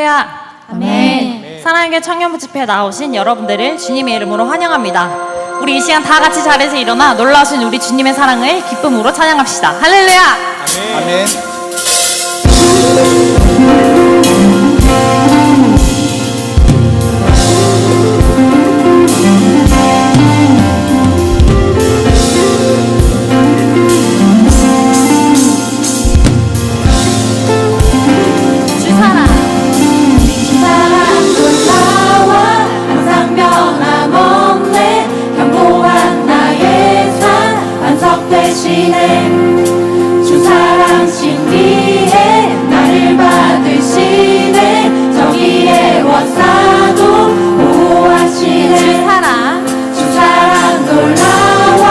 할렐루야. 아멘. 사랑의 청년부 집회에 나오신 여러분들을 주님의 이름으로 환영합니다. 우리 이 시간 다 같이 자리에서 일어나 놀라우신 우리 주님의 사랑을 기쁨으로 찬양합시다. 할렐루야. 아멘. 주 사랑 신비해 나를 받으시네 정의의 원사도 보호하시네 주 사랑 놀라와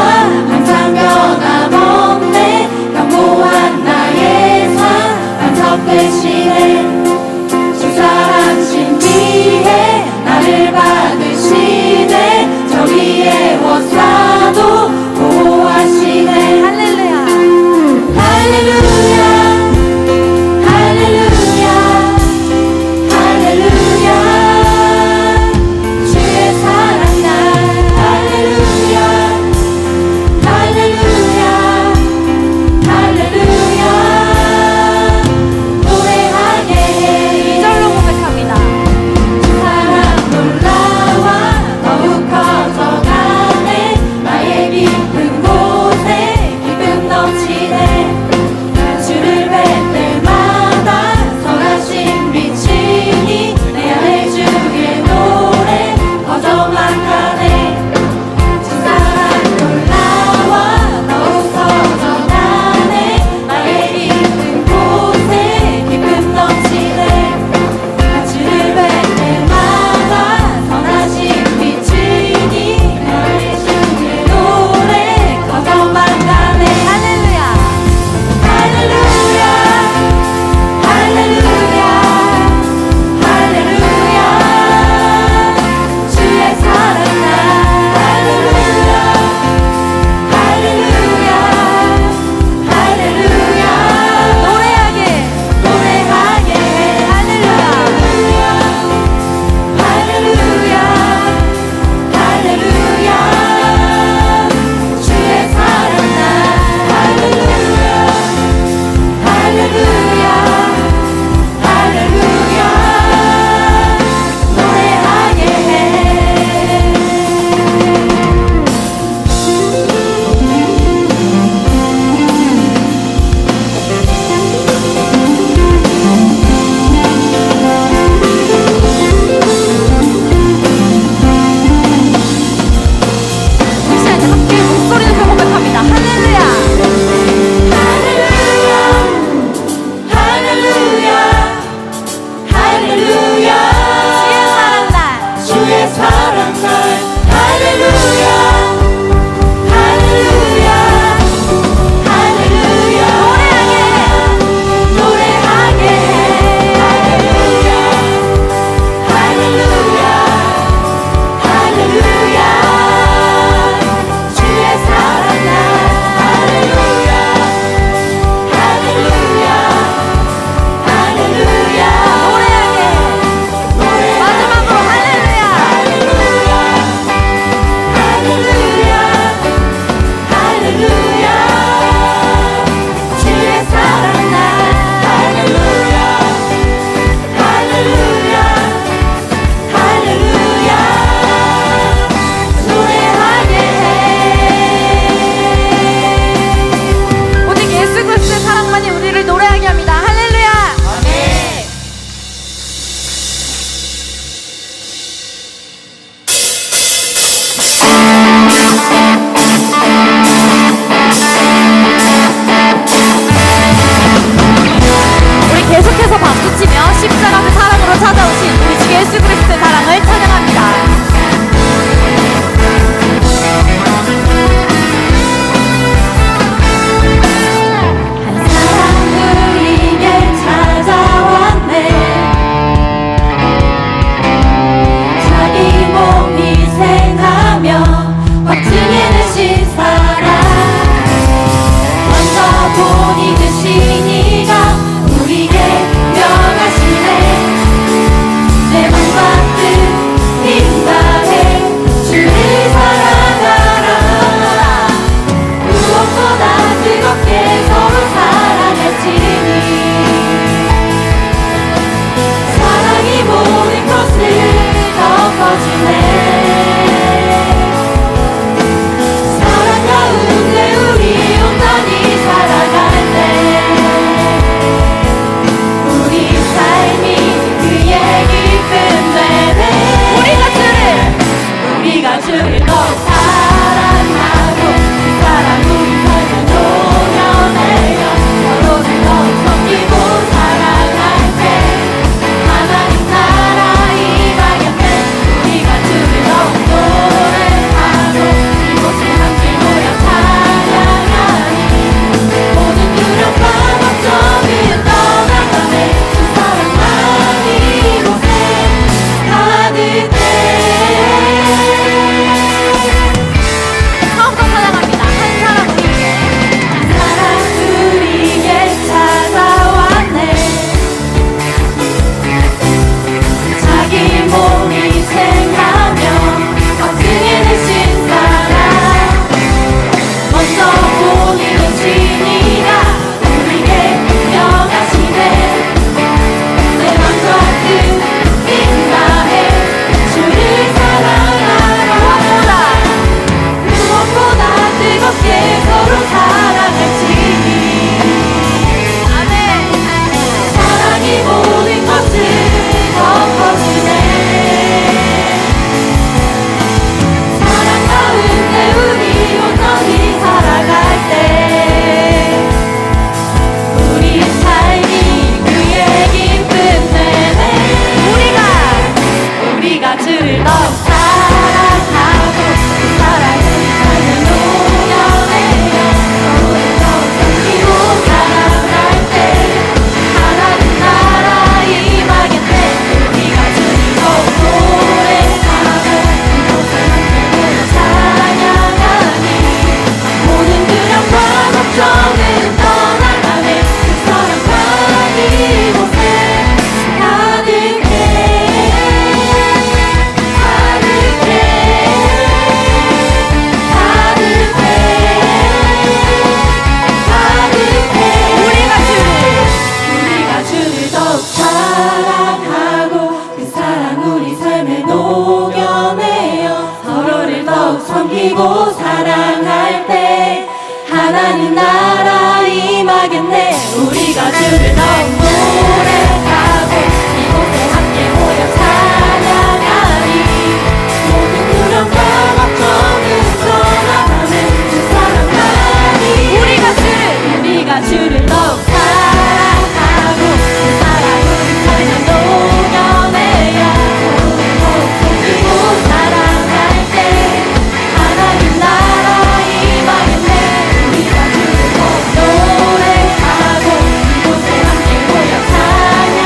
항상 변함없네 견고한 나의 삶 반석되시네 주 사랑 신비해 나를 받으시네 정의의 원사도 보호하시네 할렐루야 할렐루야 할렐루야 할렐루야 주의 사랑 날 할렐루야 할렐루야 할렐루야 노래하게 해 2절로 고백합니다. 주 사랑 놀라와 더욱 커져가네 나의 깊은 곳에 기쁨 넘치네 주를 뵐 때마다 선하신 빛이니 내 안에 주의 노래 퍼져만 가네 주 사랑 놀라와 더욱 커져가네 나의 깊은 곳에 기쁨 넘치네 주를 뵐 때마다 선하신 빛이니 내 안에 주의 노래 퍼져만 가네 할렐루야 할렐루야 할렐루야 할렐루야 주의 사랑 날 할렐루야 할렐루야 할렐루야 노래하게 해 할렐루야 할렐루야 할렐루야 주의 사랑 날 할렐루야 할렐루야 할렐루야 노래하게 해 우리 시간 함께 목소리 높여 고백합니다. 할렐루야 할렐루야 할렐루야 할렐루야 주의 사랑 날 할렐루야 할렐루야 할렐루야 노래하게 해 할렐루야 할렐루야 할렐루야 주의 사랑 날 할렐루야 할렐루야 할렐루야 노래하게 마지막으로 할렐루야 할렐루야 할렐루야 주의 사랑 날 할렐루야 할렐루야 할렐루야 노래하게 해 오직 예수 그리스도의 사랑만이 우리를 노래하게 합니다. 할렐루야 아멘. 우리 계속해서 박수치며 십자가 그 사랑으로 찾아오신 우리 주 예수 그리스도의 사랑을 찬양합니다. 한 사랑 우리에게 찾아왔네 자기 몸 희생하며 확증해 내신 사랑 먼저 본 이으신 이가 우리에게 명하시네 섬기고 사랑할 때 하나님 나라 임하겠네. 우리가 주를 더욱 노래하고 이곳에 함께 모여 찬양하리. 모든 두려움과 걱정은 떠나가는 주 사랑하니. 우리가 주를 더욱 사랑하고 그 사랑으로 삶을 녹여내야. 더욱 섬기고 사랑할 때 하나님 나라 임하겠네. 우리가 주를 더욱 노래하고 이곳에 함께 모여 찬양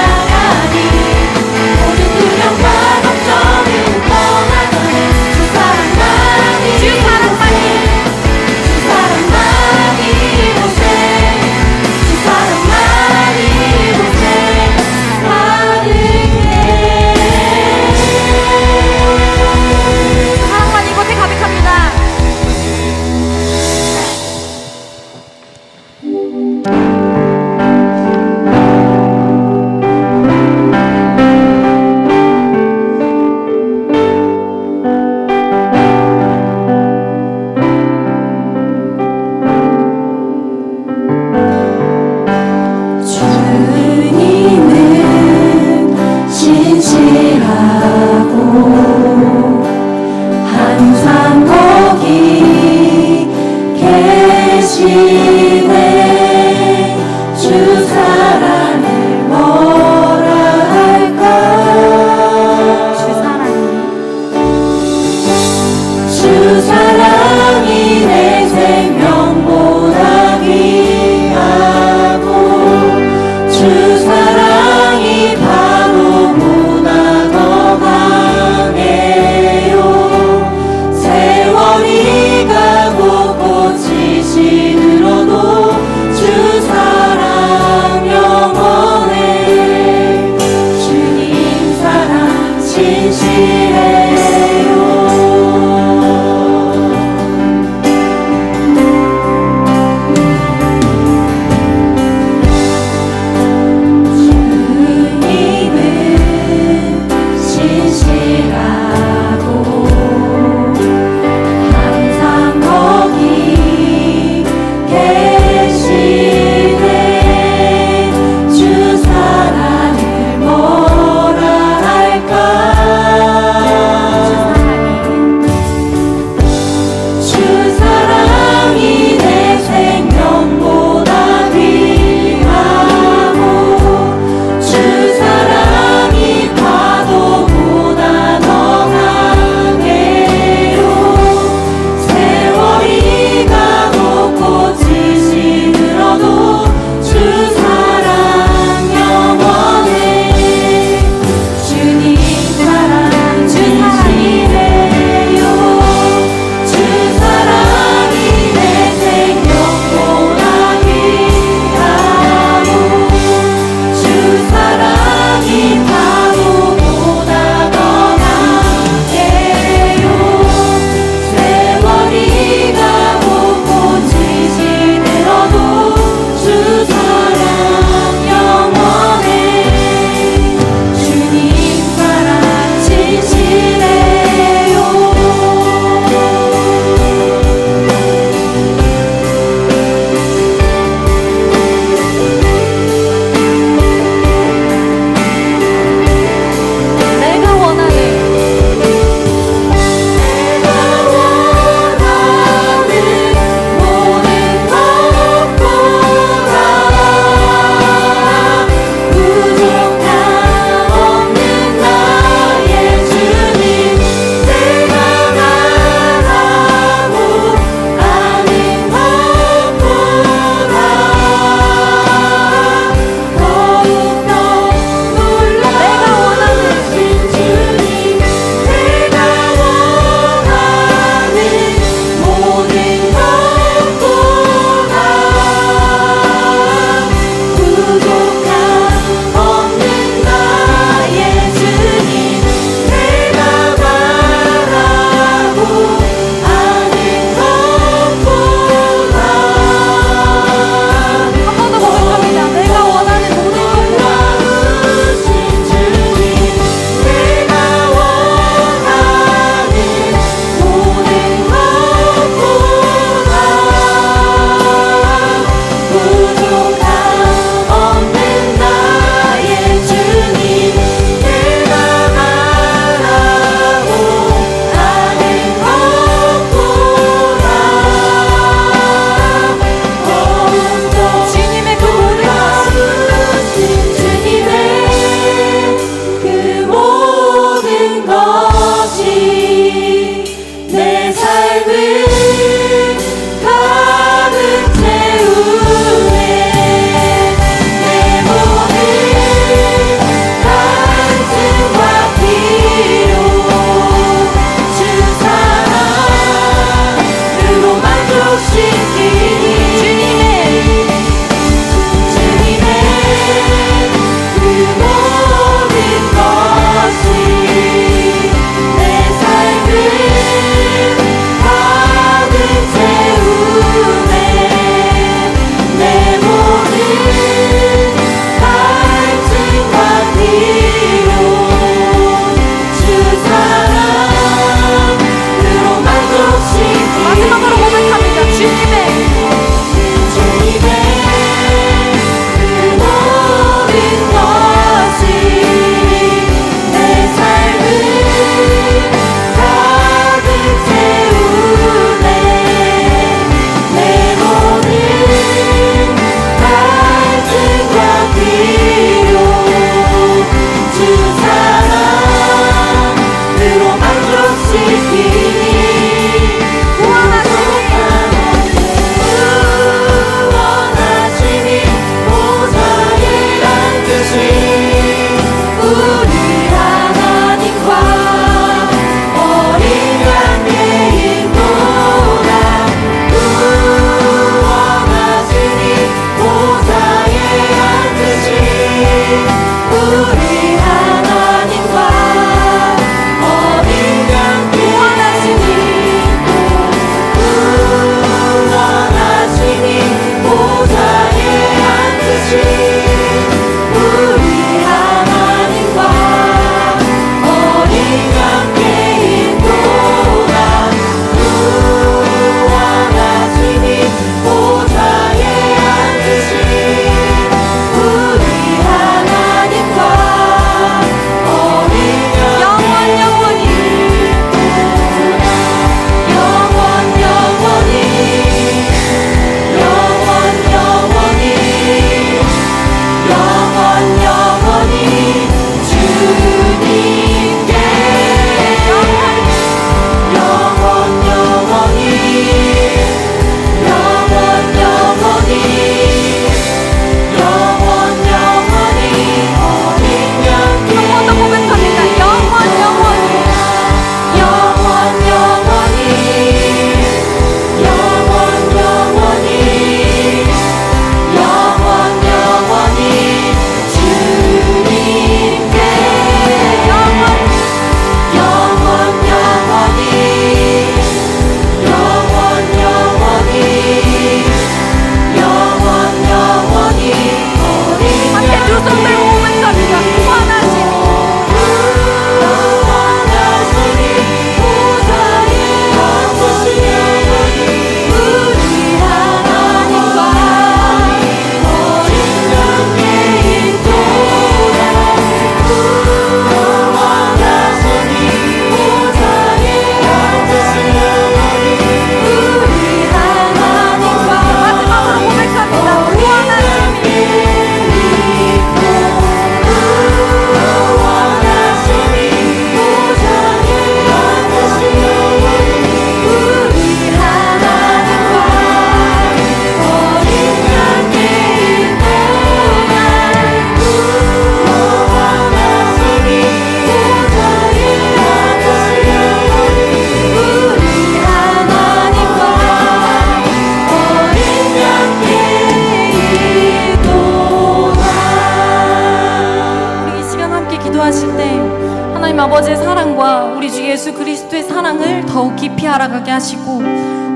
더욱 깊이 알아가게 하시고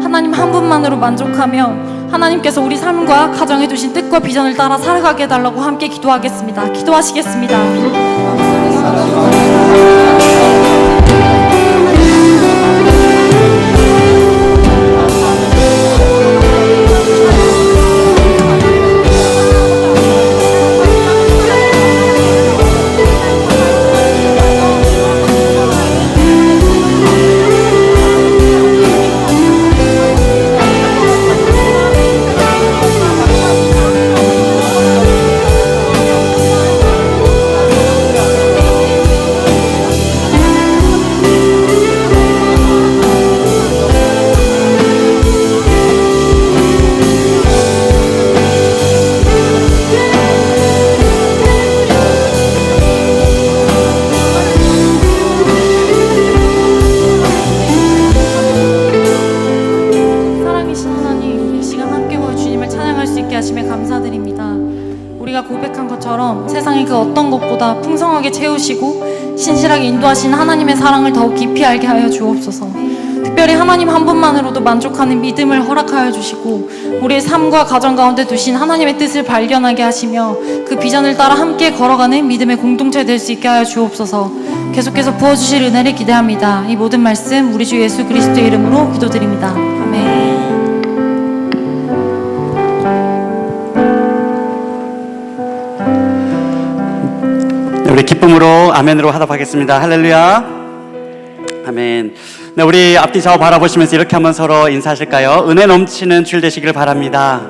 하나님 한 분만으로 만족하며 하나님께서 우리 삶과 가정에 두신 뜻과 비전을 따라 살아가게 해달라고 함께 기도하겠습니다. 기도하시겠습니다. 우리가 고백한 것처럼 세상의 그 어떤 것보다 풍성하게 채우시고 신실하게 인도하시는 하나님의 사랑을 더욱 깊이 알게 하여 주옵소서. 특별히 하나님 한 분만으로도 만족하는 믿음을 허락하여 주시고 우리의 삶과 가정 가운데 두신 하나님의 뜻을 발견하게 하시며 그 비전을 따라 함께 걸어가는 믿음의 공동체 될 수 있게 하여 주옵소서. 계속해서 부어주실 은혜를 기대합니다. 이 모든 말씀 우리 주 예수 그리스도의 이름으로 기도드립니다. 아멘. 우리 기쁨으로 아멘으로 화답하겠습니다. 할렐루야. 아멘. 네, 우리 앞뒤 좌우 바라보시면서 이렇게 한번 서로 인사하실까요? 은혜 넘치는 주일 되시기를 바랍니다.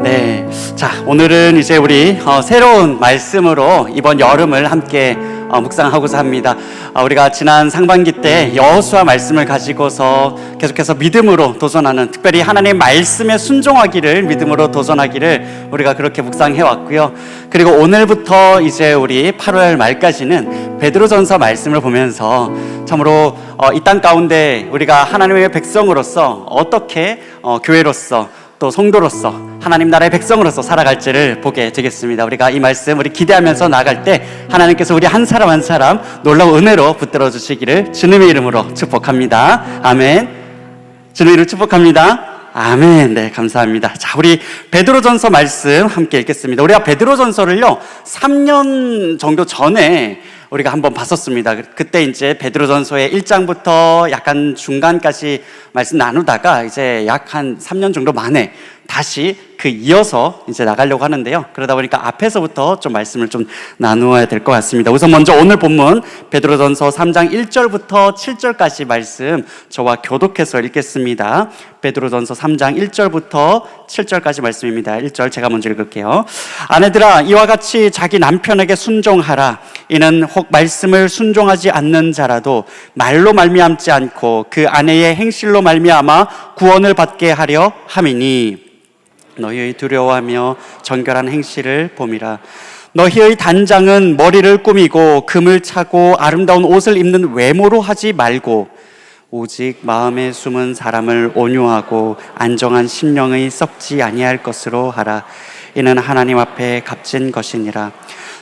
네, 자, 오늘은 이제 우리 새로운 말씀으로 이번 여름을 함께 묵상하고자 합니다. 우리가 지난 상반기 때 여호수아 말씀을 가지고서 계속해서 믿음으로 도전하는, 특별히 하나님의 말씀에 순종하기를 믿음으로 도전하기를 우리가 그렇게 묵상해 왔고요. 그리고 오늘부터 이제 우리 8월 말까지는 베드로전서 말씀을 보면서 참으로 이 땅 가운데 우리가 하나님의 백성으로서 어떻게 교회로서 또 성도로서 하나님 나라의 백성으로서 살아갈지를 보게 되겠습니다. 우리가 이 말씀 우리 기대하면서 나아갈 때 하나님께서 우리 한 사람 한 사람 놀라운 은혜로 붙들어 주시기를 주님의 이름으로 축복합니다. 아멘. 주님의 이름으로 축복합니다. 아멘. 네, 감사합니다. 자, 우리 베드로전서 말씀 함께 읽겠습니다. 우리가 베드로전서를요 3년 정도 전에 우리가 한번 봤었습니다. 그때 이제 베드로전서의 1장부터 약간 중간까지 말씀 나누다가 이제 약 한 3년 정도 만에 다시 그 이어서 이제 나가려고 하는데요. 그러다 보니까 앞에서부터 좀 말씀을 좀 나누어야 될 것 같습니다. 우선 먼저 오늘 본문 베드로전서 3장 1절부터 7절까지 말씀 저와 교독해서 읽겠습니다. 베드로전서 3장 1절부터 7절까지 말씀입니다. 1절 제가 먼저 읽을게요. 아내들아, 이와 같이 자기 남편에게 순종하라. 이는 혹 말씀을 순종하지 않는 자라도 말로 말미암지 않고 그 아내의 행실로 말미암아 구원을 받게 하려 함이니 너희의 두려워하며 정결한 행실을 봄이라. 너희의 단장은 머리를 꾸미고 금을 차고 아름다운 옷을 입는 외모로 하지 말고 오직 마음에 숨은 사람을 온유하고 안정한 심령의 썩지 아니할 것으로 하라. 이는 하나님 앞에 값진 것이니라.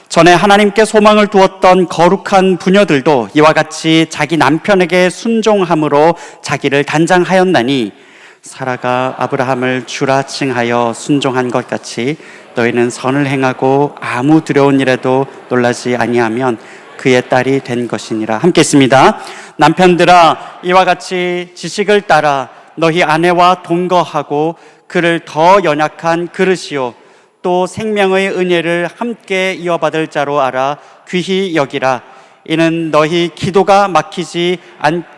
전에 하나님께 소망을 두었던 거룩한 부녀들도 이와 같이 자기 남편에게 순종함으로 자기를 단장하였나니 사라가 아브라함을 주라 칭하여 순종한 것 같이 너희는 선을 행하고 아무 두려운 일에도 놀라지 아니하면 그의 딸이 된 것이니라. 함께 있습니다. 남편들아, 이와 같이 지식을 따라 너희 아내와 동거하고 그를 더 연약한 그릇이요 또 생명의 은혜를 함께 이어받을 자로 알아 귀히 여기라. 이는 너희 기도가 막히지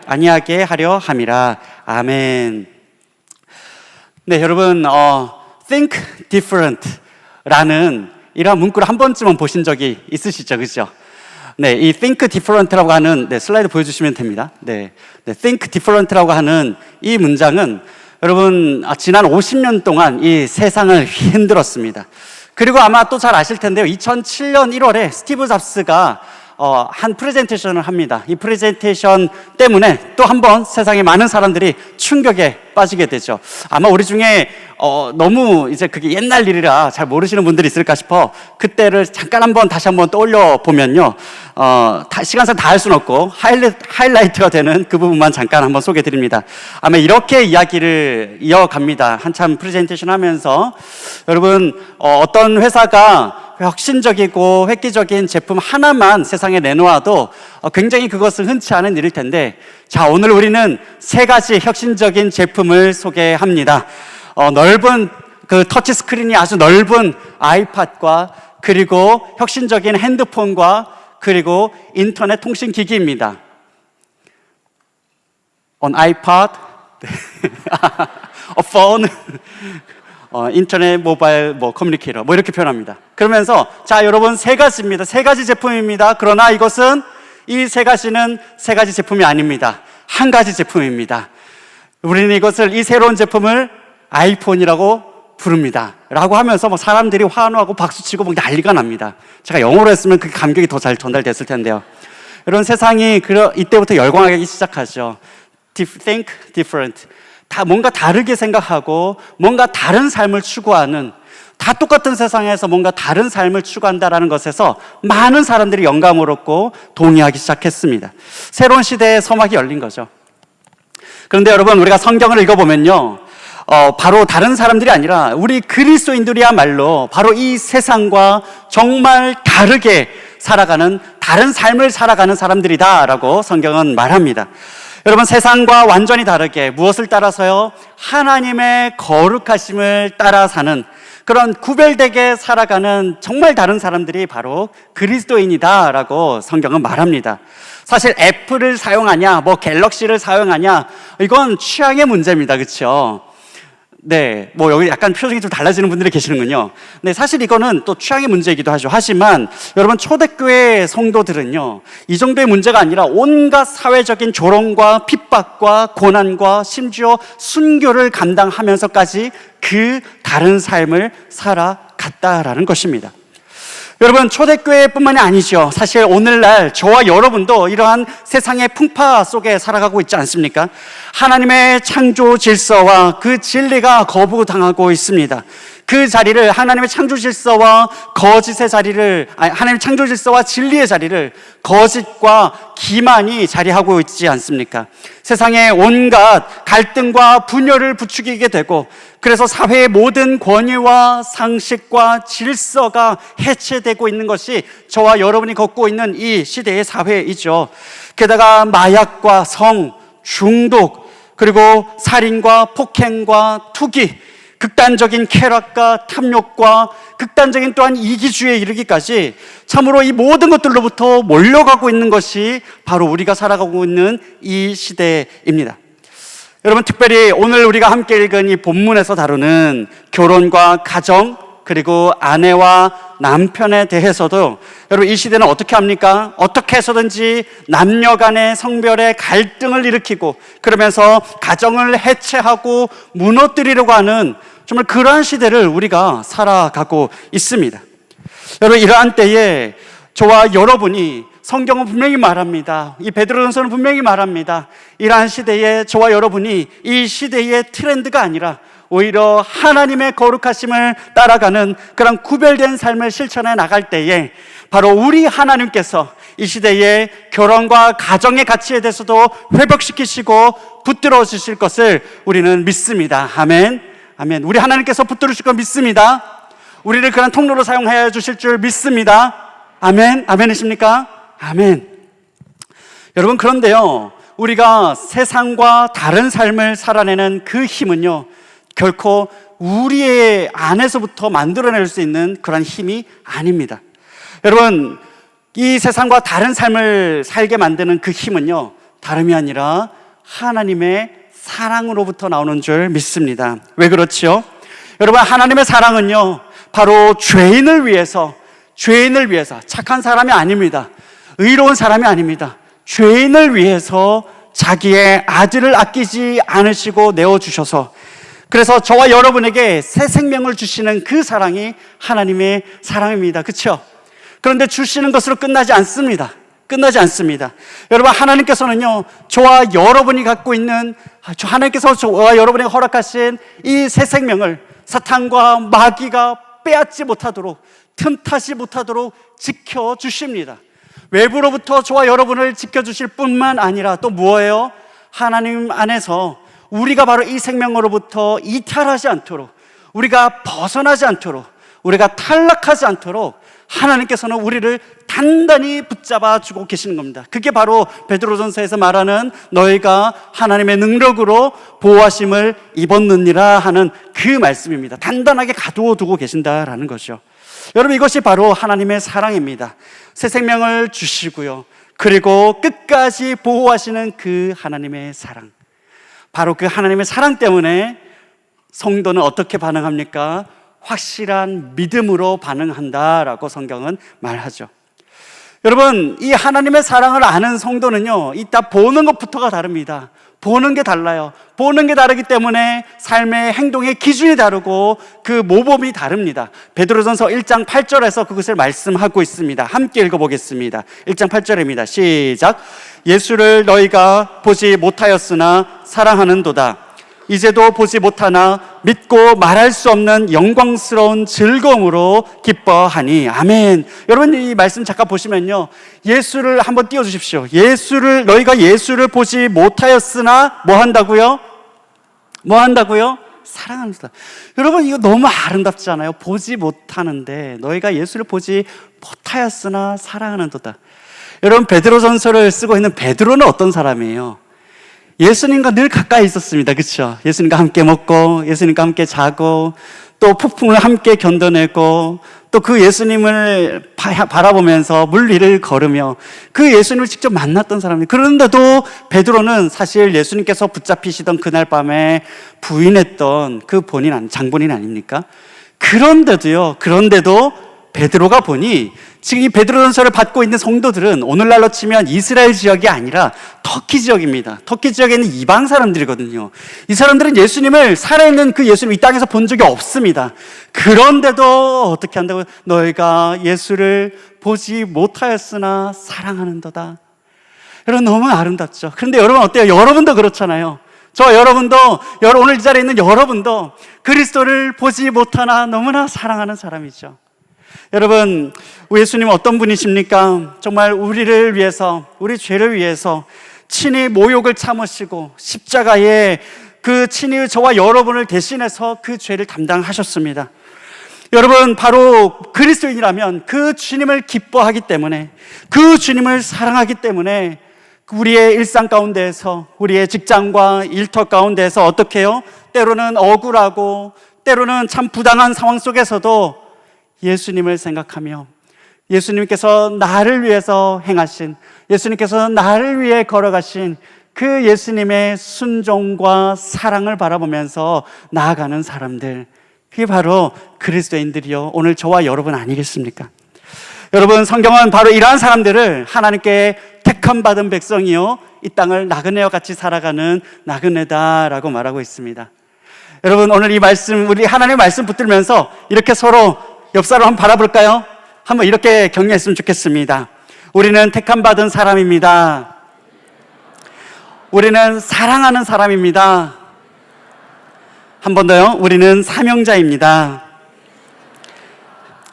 아니하게 하려 함이라. 아멘. 네, 여러분, think different 라는 이러한 문구를 한 번쯤은 보신 적이 있으시죠? 그죠? 네, 이 think different라고 하는, 네, 슬라이드 보여주시면 됩니다. 네, think different라고 하는 이 문장은 여러분, 지난 50년 동안 이 세상을 흔들었습니다. 그리고 아마 또 잘 아실 텐데요. 2007년 1월에 스티브 잡스가 한 프레젠테이션을 합니다. 이 프레젠테이션 때문에 또 한 번 세상에 많은 사람들이 충격에 빠지게 되죠. 아마 우리 중에 너무 이제 그게 옛날 일이라 잘 모르시는 분들이 있을까 싶어 그때를 잠깐 한번 다시 한번 떠올려 보면요. 시간상 다 할 수는 없고 하이라이트가 되는 그 부분만 잠깐 한번 소개해 드립니다. 아마 이렇게 이야기를 이어갑니다. 한참 프레젠테이션 하면서 여러분 어떤 회사가 혁신적이고 획기적인 제품 하나만 세상에 내놓아도 굉장히 그것은 흔치 않은 일일 텐데, 자, 오늘 우리는 3가지 혁신적인 제품을 소개합니다. 넓은 그 터치 스크린이 아주 넓은 아이팟과 그리고 혁신적인 핸드폰과 그리고 인터넷 통신 기기입니다. On iPad, a phone, 인터넷 모바일 커뮤니케이터 이렇게 표현합니다. 그러면서 자 여러분 3가지입니다. 3가지 제품입니다. 그러나 이것은 이 3가지는 3가지 제품이 아닙니다. 한 가지 제품입니다. 우리는 이것을 이 새로운 제품을 아이폰이라고 부릅니다. 라고 하면서 사람들이 환호하고 박수치고 난리가 납니다. 제가 영어로 했으면 그 감격이 더 잘 전달됐을 텐데요. 여러분 세상이 이때부터 열광하기 시작하죠. Think different. 다 뭔가 다르게 생각하고 뭔가 다른 삶을 추구하는, 다 똑같은 세상에서 뭔가 다른 삶을 추구한다라는 것에서 많은 사람들이 영감을 얻고 동의하기 시작했습니다. 새로운 시대의 서막이 열린 거죠. 그런데 여러분 우리가 성경을 읽어보면요, 바로 다른 사람들이 아니라 우리 그리스도인들이야말로 바로 이 세상과 정말 다르게 살아가는, 다른 삶을 살아가는 사람들이다라고 성경은 말합니다. 여러분 세상과 완전히 다르게 무엇을 따라서요? 하나님의 거룩하심을 따라 사는 그런 구별되게 살아가는 정말 다른 사람들이 바로 그리스도인이다라고 성경은 말합니다. 사실 애플을 사용하냐, 갤럭시를 사용하냐, 이건 취향의 문제입니다. 그렇죠? 네, 여기 약간 표정이 좀 달라지는 분들이 계시는군요. 네, 사실 이거는 또 취향의 문제이기도 하죠. 하지만 여러분 초대교회 성도들은요, 이 정도의 문제가 아니라 온갖 사회적인 조롱과 핍박과 고난과 심지어 순교를 감당하면서까지 그 다른 삶을 살아갔다라는 것입니다. 여러분 초대교회뿐만이 아니죠. 사실 오늘날 저와 여러분도 이러한 세상의 풍파 속에 살아가고 있지 않습니까? 하나님의 창조 질서와 그 진리가 거부당하고 있습니다. 그 자리를, 하나님의 창조 질서와 거짓의 자리를, 하나님의 창조 질서와 진리의 자리를 거짓과 기만이 자리하고 있지 않습니까? 세상에 온갖 갈등과 분열을 부추기게 되고, 그래서 사회의 모든 권위와 상식과 질서가 해체되고 있는 것이 저와 여러분이 걷고 있는 이 시대의 사회이죠. 게다가 마약과 성, 중독, 그리고 살인과 폭행과 투기, 극단적인 쾌락과 탐욕과 극단적인 또한 이기주의에 이르기까지 참으로 이 모든 것들로부터 몰려가고 있는 것이 바로 우리가 살아가고 있는 이 시대입니다. 여러분 특별히 오늘 우리가 함께 읽은 이 본문에서 다루는 결혼과 가정, 그리고 아내와 남편에 대해서도 여러분 이 시대는 어떻게 합니까? 어떻게 해서든지 남녀 간의 성별의 갈등을 일으키고 그러면서 가정을 해체하고 무너뜨리려고 하는 정말 그러한 시대를 우리가 살아가고 있습니다. 여러분 이러한 때에 저와 여러분이, 성경은 분명히 말합니다. 이 베드로전서는 분명히 말합니다. 이러한 시대에 저와 여러분이 이 시대의 트렌드가 아니라 오히려 하나님의 거룩하심을 따라가는 그런 구별된 삶을 실천해 나갈 때에 바로 우리 하나님께서 이 시대의 결혼과 가정의 가치에 대해서도 회복시키시고 붙들어 주실 것을 우리는 믿습니다. 아멘. 아멘. 우리 하나님께서 붙들어 주실 걸 믿습니다. 우리를 그런 통로로 사용하여 주실 줄 믿습니다. 아멘. 아멘이십니까? 아멘. 여러분 그런데요, 우리가 세상과 다른 삶을 살아내는 그 힘은요, 결코 우리의 안에서부터 만들어낼 수 있는 그런 힘이 아닙니다. 여러분 이 세상과 다른 삶을 살게 만드는 그 힘은요, 다름이 아니라 하나님의 사랑으로부터 나오는 줄 믿습니다. 왜 그렇지요? 여러분 하나님의 사랑은요, 바로 죄인을 위해서 착한 사람이 아닙니다. 의로운 사람이 아닙니다. 죄인을 위해서 자기의 아들을 아끼지 않으시고 내어주셔서, 그래서 저와 여러분에게 새 생명을 주시는 그 사랑이 하나님의 사랑입니다. 그렇죠? 그런데 주시는 것으로 끝나지 않습니다. 끝나지 않습니다. 여러분, 하나님께서는요, 저와 여러분이 갖고 있는, 하나님께서 저와 여러분에게 허락하신 이 새 생명을 사탄과 마귀가 빼앗지 못하도록, 틈타지 못하도록 지켜주십니다. 외부로부터 저와 여러분을 지켜주실 뿐만 아니라 또 뭐예요? 하나님 안에서 우리가 바로 이 생명으로부터 이탈하지 않도록, 우리가 벗어나지 않도록, 우리가 탈락하지 않도록 하나님께서는 우리를 단단히 붙잡아 주고 계시는 겁니다. 그게 바로 베드로전서에서 말하는 너희가 하나님의 능력으로 보호하심을 입었느니라 하는 그 말씀입니다. 단단하게 가두어 두고 계신다라는 거죠. 여러분, 이것이 바로 하나님의 사랑입니다. 새 생명을 주시고요, 그리고 끝까지 보호하시는 그 하나님의 사랑. 바로 그 하나님의 사랑 때문에 성도는 어떻게 반응합니까? 확실한 믿음으로 반응한다라고 성경은 말하죠. 여러분, 이 하나님의 사랑을 아는 성도는요, 이따 보는 것부터가 다릅니다. 보는 게 달라요. 보는 게 다르기 때문에 삶의 행동의 기준이 다르고 그 모범이 다릅니다. 베드로전서 1장 8절에서 그것을 말씀하고 있습니다. 함께 읽어보겠습니다. 1장 8절입니다. 시작. 예수를 너희가 보지 못하였으나 사랑하는도다. 이제도 보지 못하나 믿고 말할 수 없는 영광스러운 즐거움으로 기뻐하니. 아멘. 여러분, 이 말씀 잠깐 보시면요, 예수를 한번 띄워주십시오. 너희가 예수를 보지 못하였으나 뭐 한다고요? 뭐 한다고요? 사랑합니다. 여러분, 이거 너무 아름답지 않아요? 보지 못하는데 너희가 예수를 보지 못하였으나 사랑하는도다. 여러분, 베드로전서를 쓰고 있는 베드로는 어떤 사람이에요? 예수님과 늘 가까이 있었습니다. 그렇죠? 예수님과 함께 먹고, 예수님과 함께 자고, 또 폭풍을 함께 견뎌내고, 또 그 예수님을 바라보면서 물 위를 걸으며 그 예수님을 직접 만났던 사람이에요. 그런데도 베드로는 사실 예수님께서 붙잡히시던 그날 밤에 부인했던 그 장본인 아닙니까? 그런데도 베드로가 보니 지금 이 베드로전서를 받고 있는 성도들은 오늘날로 치면 이스라엘 지역이 아니라 터키 지역입니다. 터키 지역에 있는 이방 사람들이거든요. 이 사람들은 예수님을, 살아있는 그 예수님 이 땅에서 본 적이 없습니다. 그런데도 어떻게 한다고? 너희가 예수를 보지 못하였으나 사랑하는도다. 여러분, 너무 아름답죠. 그런데 여러분 어때요? 여러분도 그렇잖아요. 저 여러분도, 오늘 이 자리에 있는 여러분도 그리스도를 보지 못하나 너무나 사랑하는 사람이죠. 여러분, 예수님은 어떤 분이십니까? 정말 우리를 위해서, 우리 죄를 위해서 친히 모욕을 참으시고 십자가에 그 친히 저와 여러분을 대신해서 그 죄를 담당하셨습니다. 여러분, 바로 그리스도인이라면 그 주님을 기뻐하기 때문에, 그 주님을 사랑하기 때문에 우리의 일상 가운데에서, 우리의 직장과 일터 가운데에서 어떻게 해요? 때로는 억울하고 때로는 참 부당한 상황 속에서도 예수님을 생각하며 예수님께서 나를 위해서 행하신, 예수님께서 나를 위해 걸어가신 그 예수님의 순종과 사랑을 바라보면서 나아가는 사람들, 그게 바로 그리스도인들이요, 오늘 저와 여러분 아니겠습니까? 여러분, 성경은 바로 이러한 사람들을 하나님께 택함 받은 백성이요, 이 땅을 나그네와 같이 살아가는 나그네다라고 말하고 있습니다. 여러분, 오늘 이 말씀, 우리 하나님의 말씀 붙들면서 이렇게 서로 옆 사람 한번 바라볼까요? 한번 이렇게 격려했으면 좋겠습니다. 우리는 택함 받은 사람입니다. 우리는 사랑하는 사람입니다. 한 번 더요. 우리는 사명자입니다.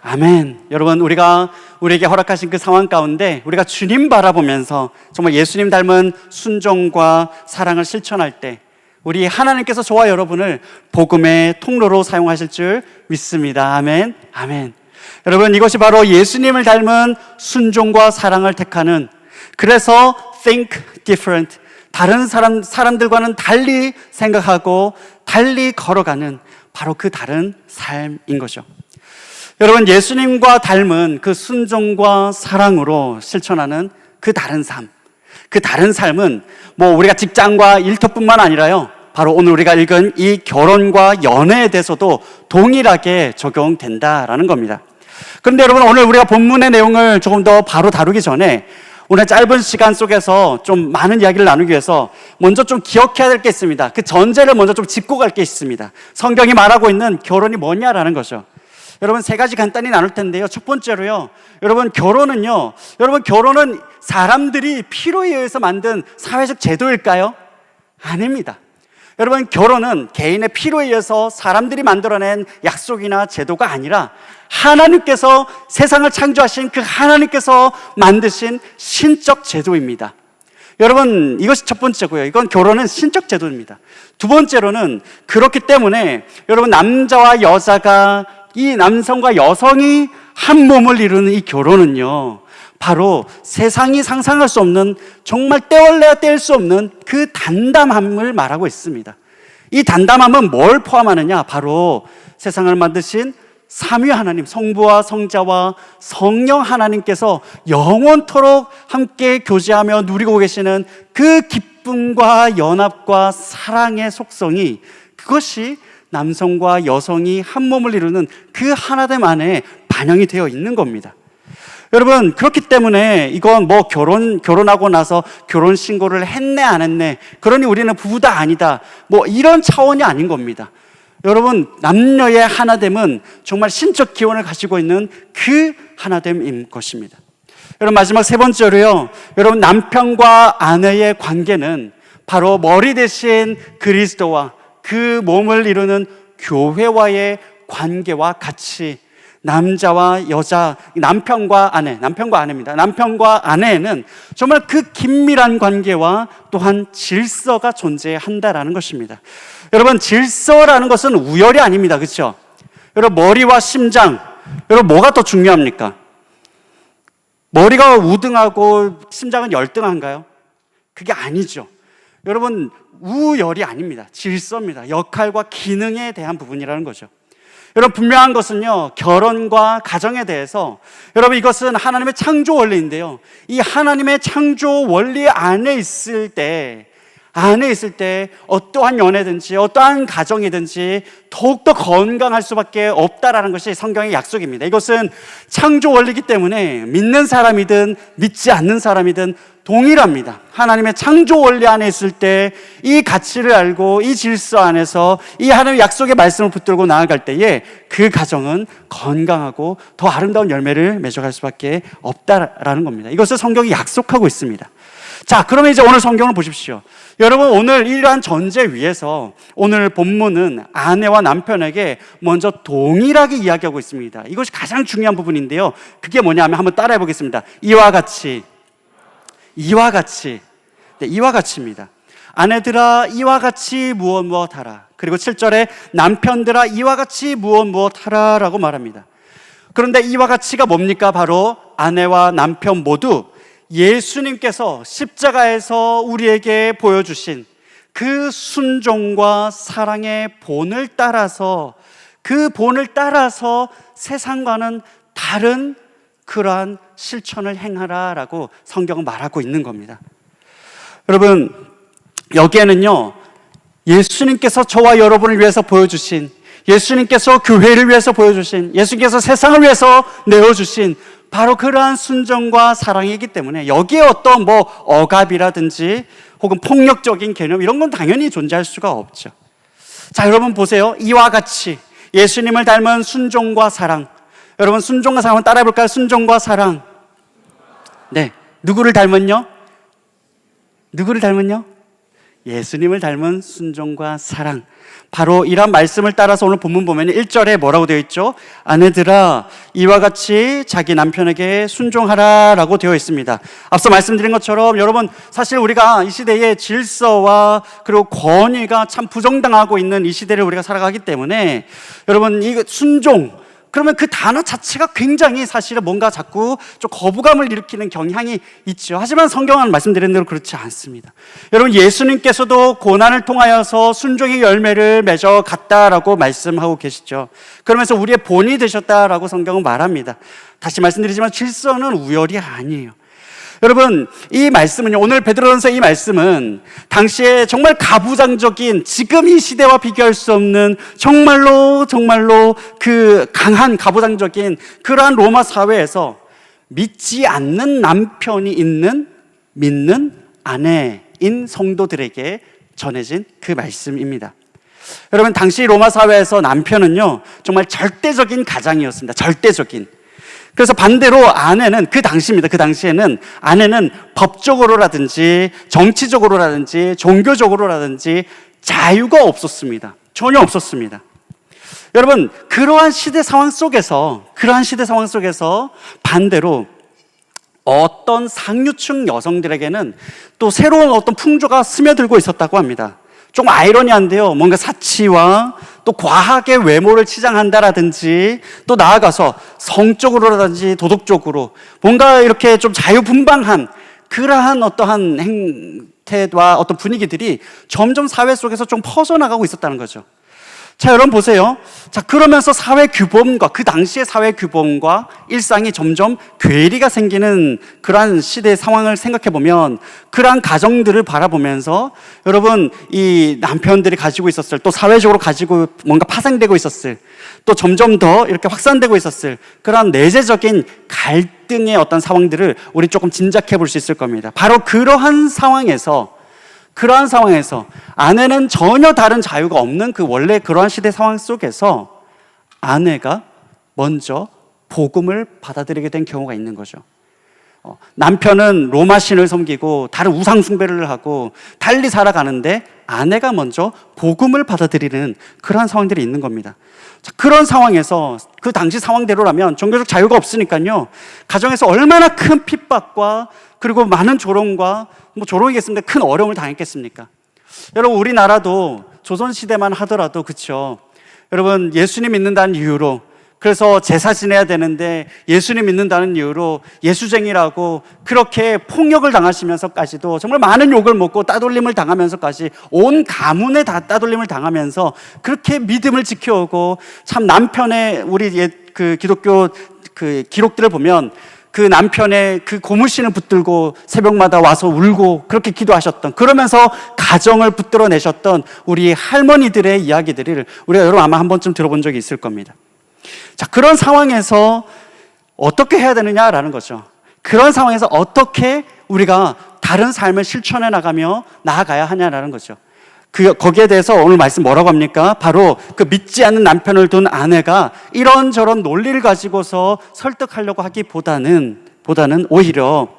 아멘. 여러분, 우리에게 허락하신 그 상황 가운데 우리가 주님 바라보면서 정말 예수님 닮은 순종과 사랑을 실천할 때 우리 하나님께서 저와 여러분을 복음의 통로로 사용하실 줄 믿습니다. 아멘. 아멘. 여러분, 이것이 바로 예수님을 닮은 순종과 사랑을 택하는, 그래서 think different, 다른 사람들과는 달리 생각하고 달리 걸어가는 바로 그 다른 삶인 거죠. 여러분, 예수님과 닮은 그 순종과 사랑으로 실천하는 그 다른 삶, 그 다른 삶은 뭐 우리가 직장과 일터뿐만 아니라요, 바로 오늘 우리가 읽은 이 결혼과 연애에 대해서도 동일하게 적용된다라는 겁니다. 그런데 여러분, 오늘 우리가 본문의 내용을 조금 더 바로 다루기 전에 오늘 짧은 시간 속에서 좀 많은 이야기를 나누기 위해서 먼저 좀 기억해야 될 게 있습니다. 그 전제를 먼저 좀 짚고 갈 게 있습니다. 성경이 말하고 있는 결혼이 뭐냐라는 거죠. 여러분 세 가지 간단히 나눌 텐데요. 첫 번째로요. 여러분 결혼은 사람들이 필요에 의해서 만든 사회적 제도일까요? 아닙니다. 여러분 결혼은 개인의 필요에 의해서 사람들이 만들어낸 약속이나 제도가 아니라 하나님께서 세상을 창조하신 그 하나님께서 만드신 신적 제도입니다. 여러분 이것이 첫 번째고요. 이건 결혼은 신적 제도입니다. 두 번째로는 그렇기 때문에 여러분 남자와 여자가 이 남성과 여성이 한 몸을 이루는 이 결혼은요, 바로 세상이 상상할 수 없는 정말 떼올래야 뗄 수 없는 그 단담함을 말하고 있습니다. 이 단담함은 뭘 포함하느냐? 바로 세상을 만드신 삼위 하나님, 성부와 성자와 성령 하나님께서 영원토록 함께 교제하며 누리고 계시는 그 기쁨과 연합과 사랑의 속성이, 그것이 남성과 여성이 한 몸을 이루는 그 하나됨 안에 반영이 되어 있는 겁니다. 여러분 그렇기 때문에 이건 뭐 결혼하고 나서 결혼 신고를 했네 안 했네, 그러니 우리는 부부다 아니다, 뭐 이런 차원이 아닌 겁니다. 여러분 남녀의 하나됨은 정말 신적 기원을 가지고 있는 그 하나됨인 것입니다. 여러분 마지막 세 번째로요, 여러분 남편과 아내의 관계는 바로 머리 대신 그리스도와 그 몸을 이루는 교회와의 관계와 같이, 남자와 여자, 남편과 아내입니다. 남편과 아내에는 정말 그 긴밀한 관계와 또한 질서가 존재한다라는 것입니다. 여러분 질서라는 것은 우열이 아닙니다. 그렇죠? 여러분 머리와 심장, 여러분 뭐가 더 중요합니까? 머리가 우등하고 심장은 열등한가요? 그게 아니죠. 여러분 우열이 아닙니다. 질서입니다. 역할과 기능에 대한 부분이라는 거죠. 여러분 분명한 것은요, 결혼과 가정에 대해서 여러분 이것은 하나님의 창조 원리인데요, 이 하나님의 창조 원리 안에 있을 때 어떠한 연애든지 어떠한 가정이든지 더욱더 건강할 수밖에 없다라는 것이 성경의 약속입니다. 이것은 창조 원리이기 때문에 믿는 사람이든 믿지 않는 사람이든 동일합니다. 하나님의 창조 원리 안에 있을 때 이 가치를 알고 이 질서 안에서 이 하나님의 약속의 말씀을 붙들고 나아갈 때에 그 가정은 건강하고 더 아름다운 열매를 맺어갈 수밖에 없다라는 겁니다. 이것을 성경이 약속하고 있습니다. 자, 그러면 이제 오늘 성경을 보십시오. 여러분 오늘 이러한 전제 위에서 오늘 본문은 아내와 남편에게 먼저 동일하게 이야기하고 있습니다. 이것이 가장 중요한 부분인데요, 그게 뭐냐면 한번 따라해 보겠습니다. 이와 같이입니다. 아내들아 이와 같이 무엇 하라. 그리고 7절에 남편들아 이와 같이 무엇 하라 라고 말합니다. 그런데 이와 같이가 뭡니까? 바로 아내와 남편 모두 예수님께서 십자가에서 우리에게 보여주신 그 순종과 사랑의 본을 따라서, 그 본을 따라서 세상과는 다른 그러한 실천을 행하라라고 성경은 말하고 있는 겁니다. 여러분 여기에는요, 예수님께서 저와 여러분을 위해서 보여주신, 예수님께서 교회를 위해서 보여주신, 예수님께서 세상을 위해서 내어주신 바로 그러한 순종과 사랑이기 때문에 여기에 어떤 뭐 억압이라든지 혹은 폭력적인 개념 이런 건 당연히 존재할 수가 없죠. 자, 여러분 보세요. 이와 같이 예수님을 닮은 순종과 사랑. 여러분 순종과 사랑을 따라해 볼까요? 순종과 사랑. 네, 누구를 닮은요? 예수님을 닮은 순종과 사랑. 바로 이런 말씀을 따라서 오늘 본문 보면 1절에 뭐라고 되어 있죠? 아내들아 이와 같이 자기 남편에게 순종하라 라고 되어 있습니다. 앞서 말씀드린 것처럼 여러분 사실 우리가 이 시대의 질서와 그리고 권위가 참 부정당하고 있는 이 시대를 우리가 살아가기 때문에 여러분 이 순종, 그러면 그 단어 자체가 굉장히 사실은 뭔가 자꾸 좀 거부감을 일으키는 경향이 있죠. 하지만 성경은 말씀드린 대로 그렇지 않습니다. 여러분 예수님께서도 고난을 통하여서 순종의 열매를 맺어 갔다라고 말씀하고 계시죠. 그러면서 우리의 본이 되셨다라고 성경은 말합니다. 다시 말씀드리지만 질서는 우열이 아니에요. 여러분 이 말씀은요, 오늘 베드로전서 이 말씀은 당시에 정말 가부장적인, 지금 이 시대와 비교할 수 없는 정말로 그 강한 가부장적인 그러한 로마 사회에서 믿지 않는 남편이 있는 믿는 아내인 성도들에게 전해진 그 말씀입니다. 여러분, 당시 로마 사회에서 남편은요, 정말 절대적인 가장이었습니다. 절대적인. 그래서 반대로 아내는, 그 당시입니다. 그 당시에는 아내는 법적으로라든지 정치적으로라든지 종교적으로라든지 자유가 없었습니다. 전혀 없었습니다. 여러분, 그러한 시대 상황 속에서 반대로 어떤 상류층 여성들에게는 또 새로운 어떤 풍조가 스며들고 있었다고 합니다. 좀 아이러니한데요. 뭔가 사치와 또 과하게 외모를 치장한다라든지, 또 나아가서 성적으로라든지 도덕적으로 뭔가 이렇게 좀 자유분방한 그러한 어떠한 행태와 어떤 분위기들이 점점 사회 속에서 좀 퍼져나가고 있었다는 거죠. 자, 여러분 보세요. 자, 그러면서 사회 규범과, 그 당시의 사회 규범과 일상이 점점 괴리가 생기는 그러한 시대의 상황을 생각해 보면, 그러한 가정들을 바라보면서 여러분, 이 남편들이 가지고 있었을, 또 사회적으로 가지고 뭔가 파생되고 있었을, 또 점점 더 이렇게 확산되고 있었을 그러한 내재적인 갈등의 어떤 상황들을 우리 조금 짐작해 볼 수 있을 겁니다. 바로 그러한 상황에서 아내는 전혀 다른 자유가 없는 그 원래 그러한 시대 상황 속에서 아내가 먼저 복음을 받아들이게 된 경우가 있는 거죠. 남편은 로마 신을 섬기고 다른 우상 숭배를 하고 달리 살아가는데 아내가 먼저 복음을 받아들이는 그러한 상황들이 있는 겁니다. 자, 그런 상황에서 그 당시 상황대로라면 종교적 자유가 없으니까요, 가정에서 얼마나 큰 핍박과 그리고 많은 조롱과, 조롱이겠습니다, 큰 어려움을 당했겠습니까? 여러분, 우리나라도 조선시대만 하더라도, 그쵸? 여러분, 예수님 믿는다는 이유로, 그래서 제사 지내야 되는데 예수님 믿는다는 이유로 예수쟁이라고 그렇게 폭력을 당하시면서까지도 정말 많은 욕을 먹고 따돌림을 당하면서까지 온 가문에 다 따돌림을 당하면서 그렇게 믿음을 지켜오고, 참 남편의 우리 그 기독교 그 기록들을 보면 그 남편의 그 고무신을 붙들고 새벽마다 와서 울고 그렇게 기도하셨던, 그러면서 가정을 붙들어 내셨던 우리 할머니들의 이야기들을 우리가 여러분 아마 한 번쯤 들어본 적이 있을 겁니다. 자, 그런 상황에서 어떻게 해야 되느냐라는 거죠. 그런 상황에서 어떻게 우리가 다른 삶을 실천해 나가며 나아가야 하냐라는 거죠. 거기에 대해서 오늘 말씀 뭐라고 합니까? 바로 그 믿지 않는 남편을 둔 아내가 이런저런 논리를 가지고서 설득하려고 하기보다는 오히려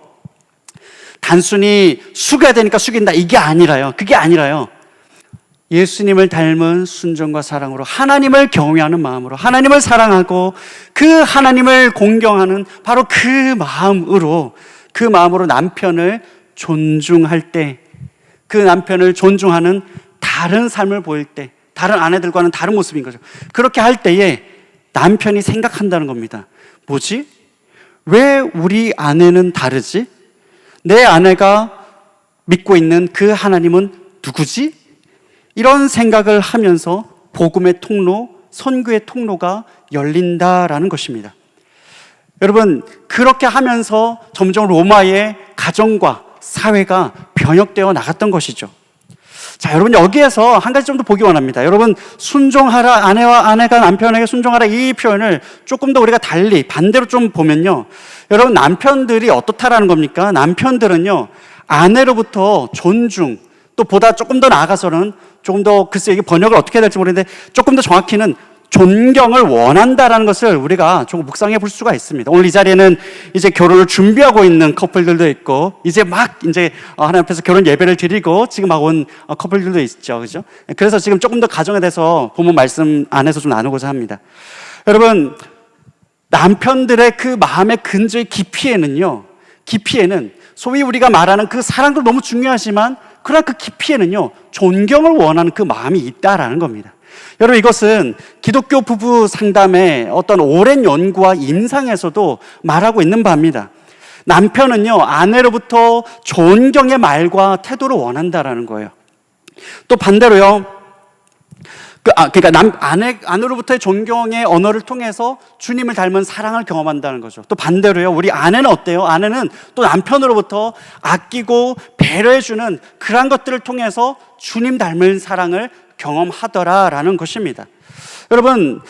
단순히 숙여야 되니까 숙인다, 이게 아니라요. 그게 아니라요. 예수님을 닮은 순종과 사랑으로 하나님을 경외하는 마음으로 하나님을 사랑하고 그 하나님을 공경하는 바로 그 마음으로 남편을 존중할 때, 그 남편을 존중하는 다른 삶을 보일 때, 다른 아내들과는 다른 모습인 거죠. 그렇게 할 때에 남편이 생각한다는 겁니다. 뭐지? 왜 우리 아내는 다르지? 내 아내가 믿고 있는 그 하나님은 누구지? 이런 생각을 하면서 복음의 통로, 선교의 통로가 열린다라는 것입니다. 여러분, 그렇게 하면서 점점 로마의 가정과 사회가 변혁되어 나갔던 것이죠. 자, 여러분, 여기에서 한 가지 좀 더 보기 원합니다. 여러분, 순종하라, 아내가 남편에게 순종하라, 이 표현을 조금 더 우리가 달리 반대로 좀 보면요, 여러분, 남편들이 어떻다라는 겁니까? 남편들은요, 아내로부터 존중, 또 보다 조금 더 나아가서는 조금 더, 글쎄 이게 번역을 어떻게 해야 될지 모르겠는데 조금 더 정확히는 존경을 원한다라는 것을 우리가 조금 묵상해 볼 수가 있습니다. 오늘 이 자리에는 이제 결혼을 준비하고 있는 커플들도 있고, 이제 하나님 앞에서 결혼 예배를 드리고 지금 막 온 커플들도 있죠, 그죠? 그래서 지금 조금 더 가정에 대해서 본문 말씀 안에서 좀 나누고자 합니다. 여러분, 남편들의 그 마음의 근저의 깊이에는 소위 우리가 말하는 그 사랑도 너무 중요하지만, 그러나 그 깊이에는요, 존경을 원하는 그 마음이 있다라는 겁니다. 여러분, 이것은 기독교 부부 상담의 어떤 오랜 연구와 임상에서도 말하고 있는 바입니다. 남편은요, 아내로부터 존경의 말과 태도를 원한다라는 거예요. 또 반대로요, 그러니까 아내로부터의 존경의 언어를 통해서 주님을 닮은 사랑을 경험한다는 거죠. 또 반대로요, 우리 아내는 어때요? 아내는 또 남편으로부터 아끼고 배려해주는 그런 것들을 통해서 주님 닮은 사랑을 경험하더라라는 것입니다. 여러분,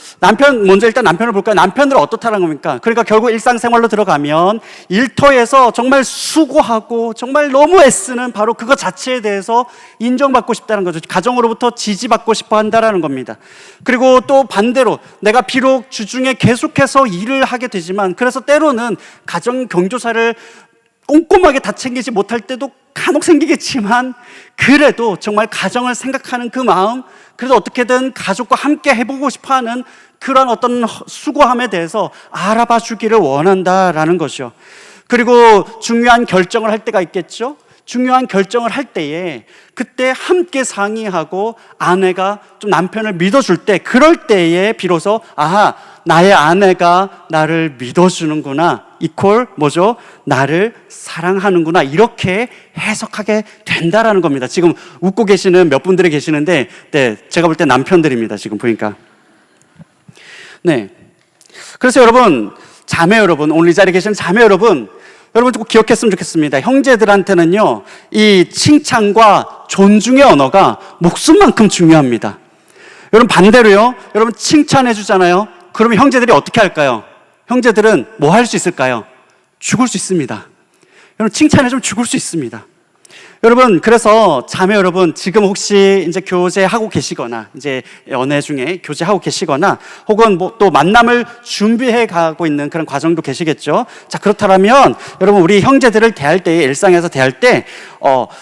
먼저 일단 남편을 볼까요? 남편들은 어떻다는 겁니까? 그러니까 결국 일상생활로 들어가면 일터에서 정말 수고하고 정말 너무 애쓰는 바로 그것 자체에 대해서 인정받고 싶다는 거죠. 가정으로부터 지지받고 싶어 한다는 겁니다. 그리고 또 반대로 내가 비록 주중에 계속해서 일을 하게 되지만 그래서 때로는 가정 경조사를 꼼꼼하게 다 챙기지 못할 때도 간혹 생기겠지만 그래도 정말 가정을 생각하는 그 마음, 그래도 어떻게든 가족과 함께 해보고 싶어하는 그런 어떤 수고함에 대해서 알아봐 주기를 원한다라는 것이요. 그리고 중요한 결정을 할 때가 있겠죠. 중요한 결정을 할 때에 그때 함께 상의하고 아내가 좀 남편을 믿어줄 때, 그럴 때에 비로소 아하, 나의 아내가 나를 믿어주는구나, 이퀄 뭐죠? 나를 사랑하는구나, 이렇게 해석하게 된다라는 겁니다. 지금 웃고 계시는 몇 분들이 계시는데, 네, 제가 볼 때 남편들입니다. 지금 보니까. 네. 그래서 여러분, 자매 여러분, 오늘 이 자리에 계시는 자매 여러분, 여러분 꼭 기억했으면 좋겠습니다. 형제들한테는요, 이 칭찬과 존중의 언어가 목숨만큼 중요합니다. 여러분 반대로요, 여러분 칭찬해 주잖아요. 그러면 형제들이 어떻게 할까요? 형제들은 뭐 할 수 있을까요? 죽을 수 있습니다. 여러분 칭찬해 주면 죽을 수 있습니다. 여러분, 그래서 자매 여러분, 지금 혹시 이제 교제하고 계시거나, 이제 연애 중에 교제하고 계시거나, 혹은 뭐 또 만남을 준비해 가고 있는 그런 과정도 계시겠죠? 자, 그렇다면, 여러분, 우리 형제들을 대할 때, 일상에서 대할 때,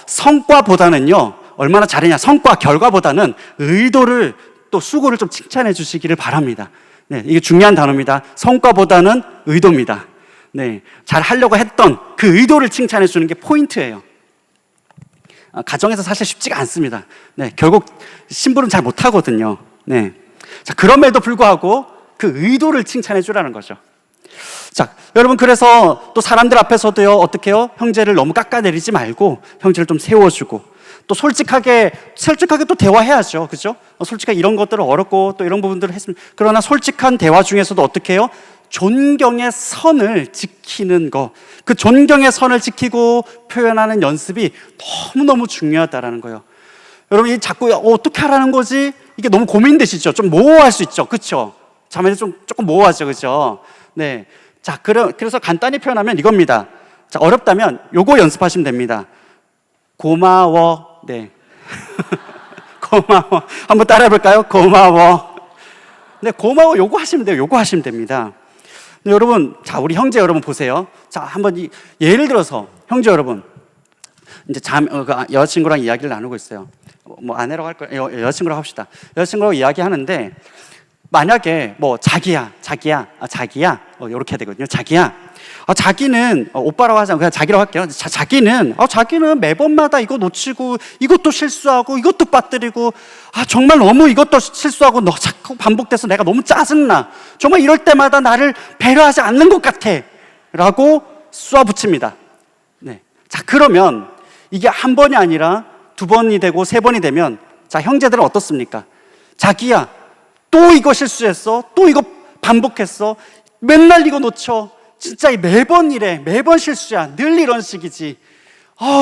성과보다는요, 얼마나 잘했냐, 성과, 결과보다는 의도를 또 수고를 좀 칭찬해 주시기를 바랍니다. 네, 이게 중요한 단어입니다. 성과보다는 의도입니다. 네, 잘 하려고 했던 그 의도를 칭찬해 주는 게 포인트예요. 가정에서 사실 쉽지가 않습니다. 네, 결국 신부는 잘 못하거든요. 네. 자, 그럼에도 불구하고 그 의도를 칭찬해 주라는 거죠. 자, 여러분, 그래서 또 사람들 앞에서도요, 어떻게 해요? 형제를 너무 깎아내리지 말고 형제를 좀 세워주고, 또 솔직하게 또 대화해야죠. 그죠? 솔직하게 이런 것들은 어렵고 또 이런 부분들을 했으면, 그러나 솔직한 대화 중에서도 어떻게 해요? 존경의 선을 지키는 거, 그 존경의 선을 지키고 표현하는 연습이 너무너무 중요하다라는 거예요. 여러분, 이 자꾸 어떻게 하라는 거지? 이게 너무 고민되시죠? 좀 모호할 수 있죠. 그렇죠? 자매들 조금 모호하죠. 그렇죠? 네. 자, 그래서 간단히 표현하면 이겁니다. 자, 어렵다면 요거 연습하시면 됩니다. 고마워. 네. 고마워. 한번 따라해 볼까요? 고마워. 네, 고마워. 요거 하시면 돼요. 요거 하시면 됩니다. 네, 여러분, 자, 우리 형제 여러분 보세요. 자, 한번 예를 들어서 형제 여러분, 이제 여자친구랑 이야기를 나누고 있어요. 뭐 아내라고 할 거예요. 여자친구라고 합시다. 여자친구라고 이야기하는데 만약에 뭐 자기야, 이렇게 되거든요. 자기야, 자기는 오빠라고 하자면 그냥 자기라고 할게요. 자기는 매번마다 이거 놓치고 이것도 실수하고 이것도 빠뜨리고, 정말 너무 이것도 실수하고 너 자꾸 반복돼서 내가 너무 짜증나. 정말 이럴 때마다 나를 배려하지 않는 것 같아 라고 쏘아붙입니다. 네. 자, 그러면 이게 한 번이 아니라 두 번이 되고 세 번이 되면, 자, 형제들은 어떻습니까? 자기야, 또 이거 실수했어, 또 이거 반복했어, 맨날 이거 놓쳐, 진짜 매번 이래, 매번 실수야, 늘 이런 식이지,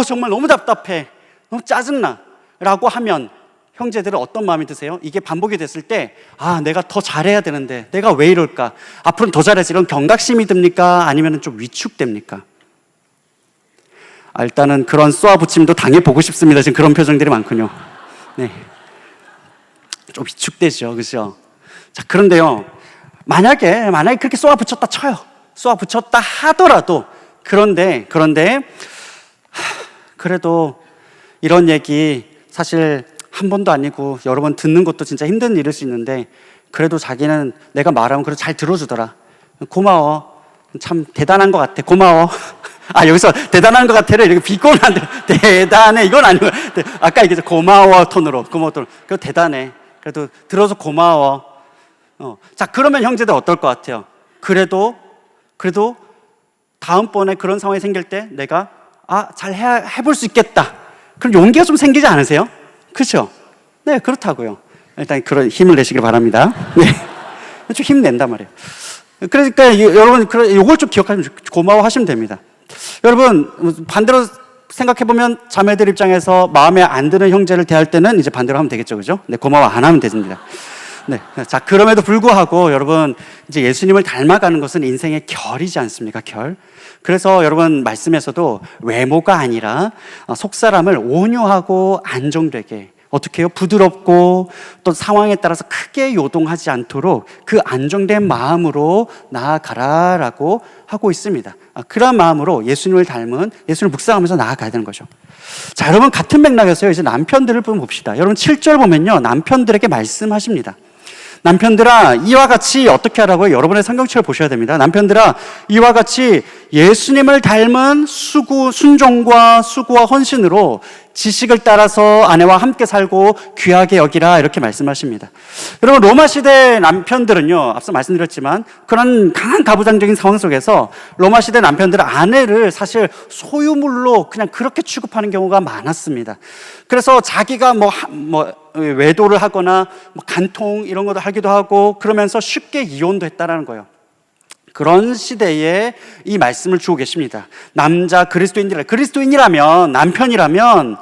정말 너무 답답해, 너무 짜증나 라고 하면 형제들은 어떤 마음이 드세요? 이게 반복이 됐을 때, 내가 더 잘해야 되는데 내가 왜 이럴까, 앞으로는 더 잘해야지, 이런 경각심이 듭니까? 아니면 좀 위축됩니까? 일단은 그런 쏘아붙임도 당해보고 싶습니다. 지금 그런 표정들이 많군요. 네, 좀 위축되죠, 그죠? 자, 그런데요, 만약에 그렇게 쏘아붙였다 쳐요. 쏘아붙였다 하더라도, 그런데 그래도 이런 얘기 사실 한 번도 아니고 여러 번 듣는 것도 진짜 힘든 일일 수 있는데, 그래도 자기는 내가 말하면 그래도 잘 들어주더라. 고마워. 참 대단한 것 같아. 고마워. 여기서 대단한 것 같아를 이렇게 비꼬면 안 돼. 대단해. 이건 아니고. 아까 얘기했죠. 고마워 톤으로. 그래도 대단해. 그래도 들어서 고마워. 자, 그러면 형제들 어떨 것 같아요? 그래도 다음번에 그런 상황이 생길 때 내가 잘 해볼 수 있겠다. 그럼 용기가 좀 생기지 않으세요? 그렇죠? 네, 그렇다고요. 일단 그런 힘을 내시길 바랍니다. 네, 좀 힘낸단 말이에요. 그러니까 여러분, 이걸 좀 기억하시면 고마워하시면 됩니다. 여러분, 반대로 생각해보면 자매들 입장에서 마음에 안 드는 형제를 대할 때는 이제 반대로 하면 되겠죠, 그죠? 네, 고마워 안 하면 됩니다. 네. 자, 그럼에도 불구하고 여러분, 이제 예수님을 닮아가는 것은 인생의 결이지 않습니까? 결. 그래서 여러분 말씀에서도 외모가 아니라 속사람을 온유하고 안정되게 어떻게 해요? 부드럽고 또 상황에 따라서 크게 요동하지 않도록 그 안정된 마음으로 나아가라라고 하고 있습니다. 그런 마음으로 예수님을 닮은 예수님을 묵상하면서 나아가야 되는 거죠. 자, 여러분 같은 맥락에서요. 이제 남편들을 좀 봅시다. 여러분 7절 보면요. 남편들에게 말씀하십니다. 남편들아 이와 같이 어떻게 하라고요? 여러분의 성경책을 보셔야 됩니다. 남편들아 이와 같이 예수님을 닮은 순종과 수고와 헌신으로 지식을 따라서 아내와 함께 살고 귀하게 여기라 이렇게 말씀하십니다. 여러분 로마 시대 남편들은요, 앞서 말씀드렸지만 그런 강한 가부장적인 상황 속에서 로마 시대 남편들은 아내를 사실 소유물로 그냥 그렇게 취급하는 경우가 많았습니다. 그래서 자기가 외도를 하거나 간통 이런 것도 하기도 하고 그러면서 쉽게 이혼도 했다라는 거예요. 그런 시대에 이 말씀을 주고 계십니다. 남자 그리스도인이라면 남편이라면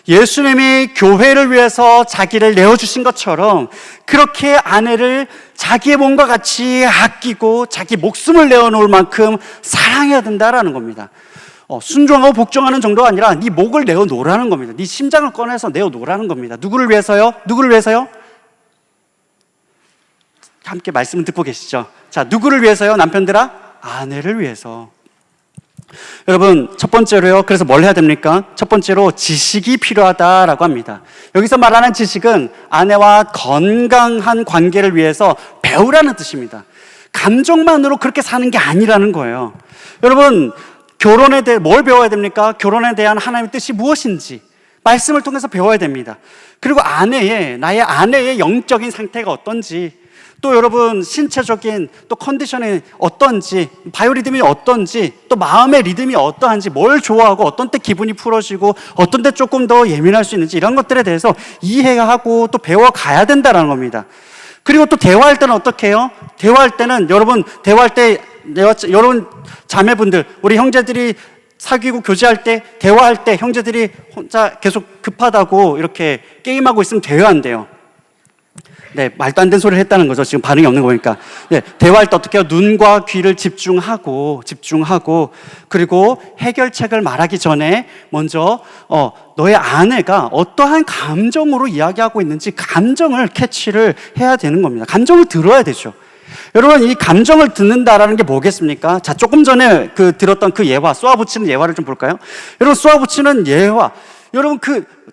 예수님이 교회를 위해서 자기를 내어주신 것처럼 그렇게 아내를 자기의 몸과 같이 아끼고 자기 목숨을 내어놓을 만큼 사랑해야 된다라는 겁니다. 순종하고 복종하는 정도가 아니라 네 목을 내어놓으라는 겁니다. 네 심장을 꺼내서 내어놓으라는 겁니다. 누구를 위해서요? 누구를 위해서요? 함께 말씀을 듣고 계시죠? 자, 누구를 위해서요? 남편들아? 아내를 위해서. 여러분, 첫 번째로요. 그래서 뭘 해야 됩니까? 첫 번째로 지식이 필요하다라고 합니다. 여기서 말하는 지식은 아내와 건강한 관계를 위해서 배우라는 뜻입니다. 감정만으로 그렇게 사는 게 아니라는 거예요. 여러분, 결혼에 대해 뭘 배워야 됩니까? 결혼에 대한 하나님의 뜻이 무엇인지 말씀을 통해서 배워야 됩니다. 그리고 나의 아내의 영적인 상태가 어떤지, 또 여러분 신체적인 또 컨디션이 어떤지, 바이오리듬이 어떤지, 또 마음의 리듬이 어떠한지, 뭘 좋아하고 어떤 때 기분이 풀어지고 어떤 때 조금 더 예민할 수 있는지 이런 것들에 대해서 이해하고 또 배워가야 된다는 겁니다. 그리고 또 대화할 때는 어떻게 해요? 대화할 때는 여러분 여러분 자매분들, 우리 형제들이 사귀고 교제할 때, 대화할 때 형제들이 혼자 계속 급하다고 이렇게 게임하고 있으면 대화 안 돼요. 네, 말도 안 되는 소리를 했다는 거죠. 지금 반응이 없는 거 보니까. 네, 대화할 때 어떻게 해요? 눈과 귀를 집중하고 그리고 해결책을 말하기 전에 먼저 너의 아내가 어떠한 감정으로 이야기하고 있는지 감정을 캐치를 해야 되는 겁니다. 감정을 들어야 되죠. 여러분, 이 감정을 듣는다라는 게 뭐겠습니까? 자, 조금 전에 들었던 그 예화, 쏘아붙이는 예화를 좀 볼까요? 여러분, 쏘아붙이는 예화. 여러분,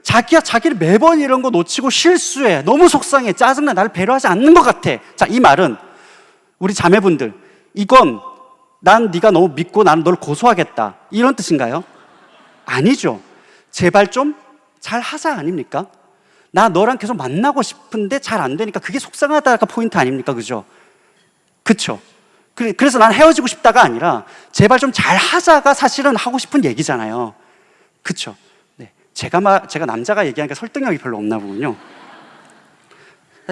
자기가 자기를 매번 이런 거 놓치고 실수해. 너무 속상해. 짜증나. 나를 배려하지 않는 것 같아. 자, 이 말은 우리 자매분들, 이건 난 네가 너무 믿고 나는 널 고소하겠다. 이런 뜻인가요? 아니죠. 제발 좀 잘 하자 아닙니까? 나 너랑 계속 만나고 싶은데 잘 안 되니까 그게 속상하다가 포인트 아닙니까? 그죠? 그쵸? 그래서 난 헤어지고 싶다가 아니라 제발 좀 잘 하자가 사실은 하고 싶은 얘기잖아요. 그쵸? 네. 제가 남자가 얘기하니까 설득력이 별로 없나 보군요.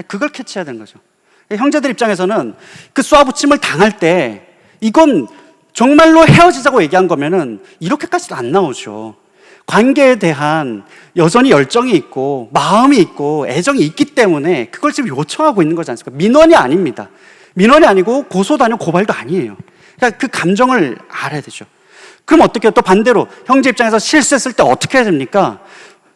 그걸 캐치해야 되는 거죠. 형제들 입장에서는 그 쏘아붙임을 당할 때 이건 정말로 헤어지자고 얘기한 거면은 이렇게까지도 안 나오죠. 관계에 대한 여전히 열정이 있고 마음이 있고 애정이 있기 때문에 그걸 지금 요청하고 있는 거지 않습니까? 민원이 아닙니다. 민원이 아니고 고소도 아니고 고발도 아니에요. 그러니까 그 감정을 알아야 되죠. 그럼 어떻게 해요? 또 반대로 형제 입장에서 실수했을 때 어떻게 해야 됩니까?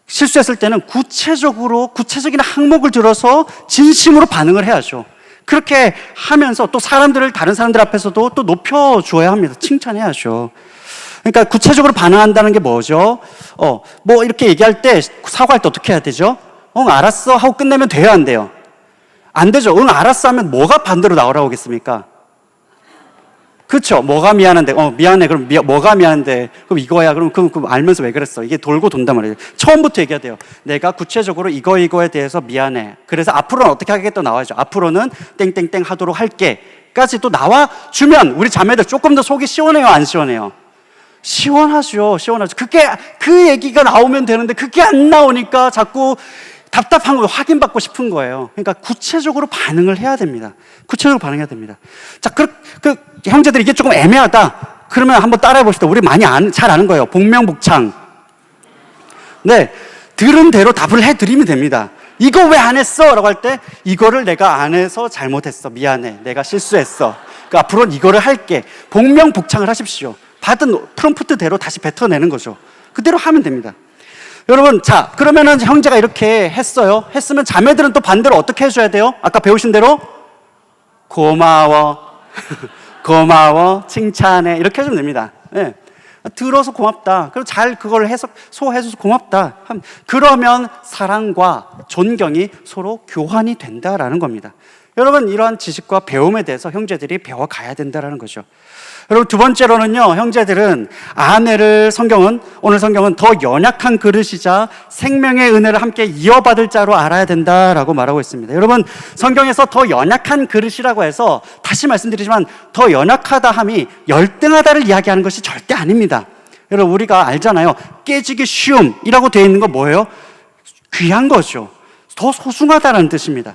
실수했을 때는 구체적인 항목을 들어서 진심으로 반응을 해야죠. 그렇게 하면서 또 다른 사람들 앞에서도 또 높여줘야 합니다. 칭찬해야죠. 그러니까 구체적으로 반응한다는 게 뭐죠? 이렇게 얘기할 때, 사과할 때 어떻게 해야 되죠? 알았어 하고 끝내면 돼요, 안 돼요? 안 되죠. 알았어 하면 뭐가 반대로 나오라고 하겠습니까? 그렇죠. 뭐가 미안한데, 미안해. 그럼 뭐가 미안한데, 그럼 이거야. 그럼 알면서 왜 그랬어? 이게 돌고 돈단 말이에요. 처음부터 얘기해야 돼요. 내가 구체적으로 이거에 대해서 미안해. 그래서 앞으로는 어떻게 하겠다 나와야죠. 앞으로는 땡땡땡 하도록 할게. 까지 또 나와주면 우리 자매들 조금 더 속이 시원해요, 안 시원해요? 시원하죠. 그 얘기가 나오면 되는데 그게 안 나오니까 자꾸 답답한 거 확인받고 싶은 거예요. 그러니까 구체적으로 반응을 해야 됩니다. 구체적으로 반응해야 됩니다. 자, 형제들 이게 조금 애매하다. 그러면 한번 따라해 봅시다. 우리 잘 아는 거예요. 복명복창. 네. 들은 대로 답을 해드리면 됩니다. 이거 왜 안 했어? 라고 할 때 이거를 내가 안 해서 잘못했어. 미안해. 내가 실수했어. 그러니까 앞으로는 이거를 할게. 복명복창을 하십시오. 받은 프롬프트대로 다시 뱉어내는 거죠. 그대로 하면 됩니다. 여러분, 자, 그러면은 형제가 이렇게 했어요. 했으면 자매들은 또 반대로 어떻게 해줘야 돼요? 아까 배우신 대로 고마워. 고마워. 칭찬해. 이렇게 해주면 됩니다. 네. 들어서 고맙다. 그리고 잘 그걸 소화해줘서 고맙다. 그러면 사랑과 존경이 서로 교환이 된다라는 겁니다. 여러분, 이러한 지식과 배움에 대해서 형제들이 배워가야 된다라는 거죠. 여러분, 두 번째로는요, 형제들은 오늘 성경은 더 연약한 그릇이자 생명의 은혜를 함께 이어받을 자로 알아야 된다라고 말하고 있습니다. 여러분, 성경에서 더 연약한 그릇이라고 해서 다시 말씀드리지만 더 연약하다 함이 열등하다를 이야기하는 것이 절대 아닙니다. 여러분, 우리가 알잖아요. 깨지기 쉬움이라고 되어 있는 거 뭐예요? 귀한 거죠. 더 소중하다는 뜻입니다.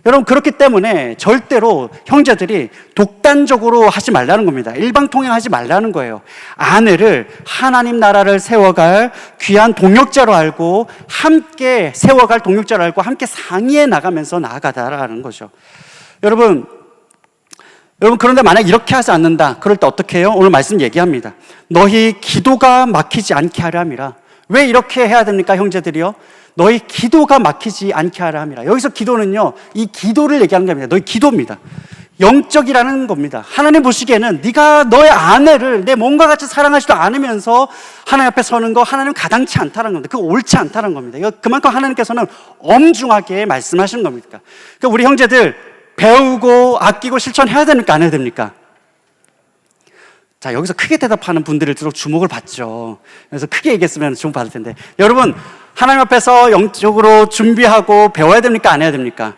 여러분, 그렇기 때문에 절대로 형제들이 독단적으로 하지 말라는 겁니다. 일방통행하지 말라는 거예요. 아내를 하나님 나라를 세워갈 귀한 동역자로 알고 함께 세워갈 동역자로 알고 함께 상의해 나가면서 나아가다라는 거죠. 여러분, 그런데 만약 이렇게 하지 않는다. 그럴 때 어떻게 해요? 오늘 말씀 얘기합니다. 너희 기도가 막히지 않게 하려 함이라. 왜 이렇게 해야 됩니까, 형제들이요? 너희 기도가 막히지 않게 하라 함이라. 여기서 기도는요, 이 기도를 얘기하는 게 아닙니다. 너희 기도입니다. 영적이라는 겁니다. 하나님 보시기에는 네가 너의 아내를 내 몸과 같이 사랑하지도 않으면서 하나님 앞에 서는 거 하나님 가당치 않다는 겁니다. 그거 옳지 않다는 겁니다. 이거 그만큼 하나님께서는 엄중하게 말씀하시는 겁니다. 그러니까 우리 형제들 배우고 아끼고 실천해야 됩니까? 안 해야 됩니까? 자, 여기서 크게 대답하는 분들일수록 주목을 받죠. 그래서 크게 얘기했으면 주목받을 텐데. 여러분, 하나님 앞에서 영적으로 준비하고 배워야 됩니까? 안 해야 됩니까?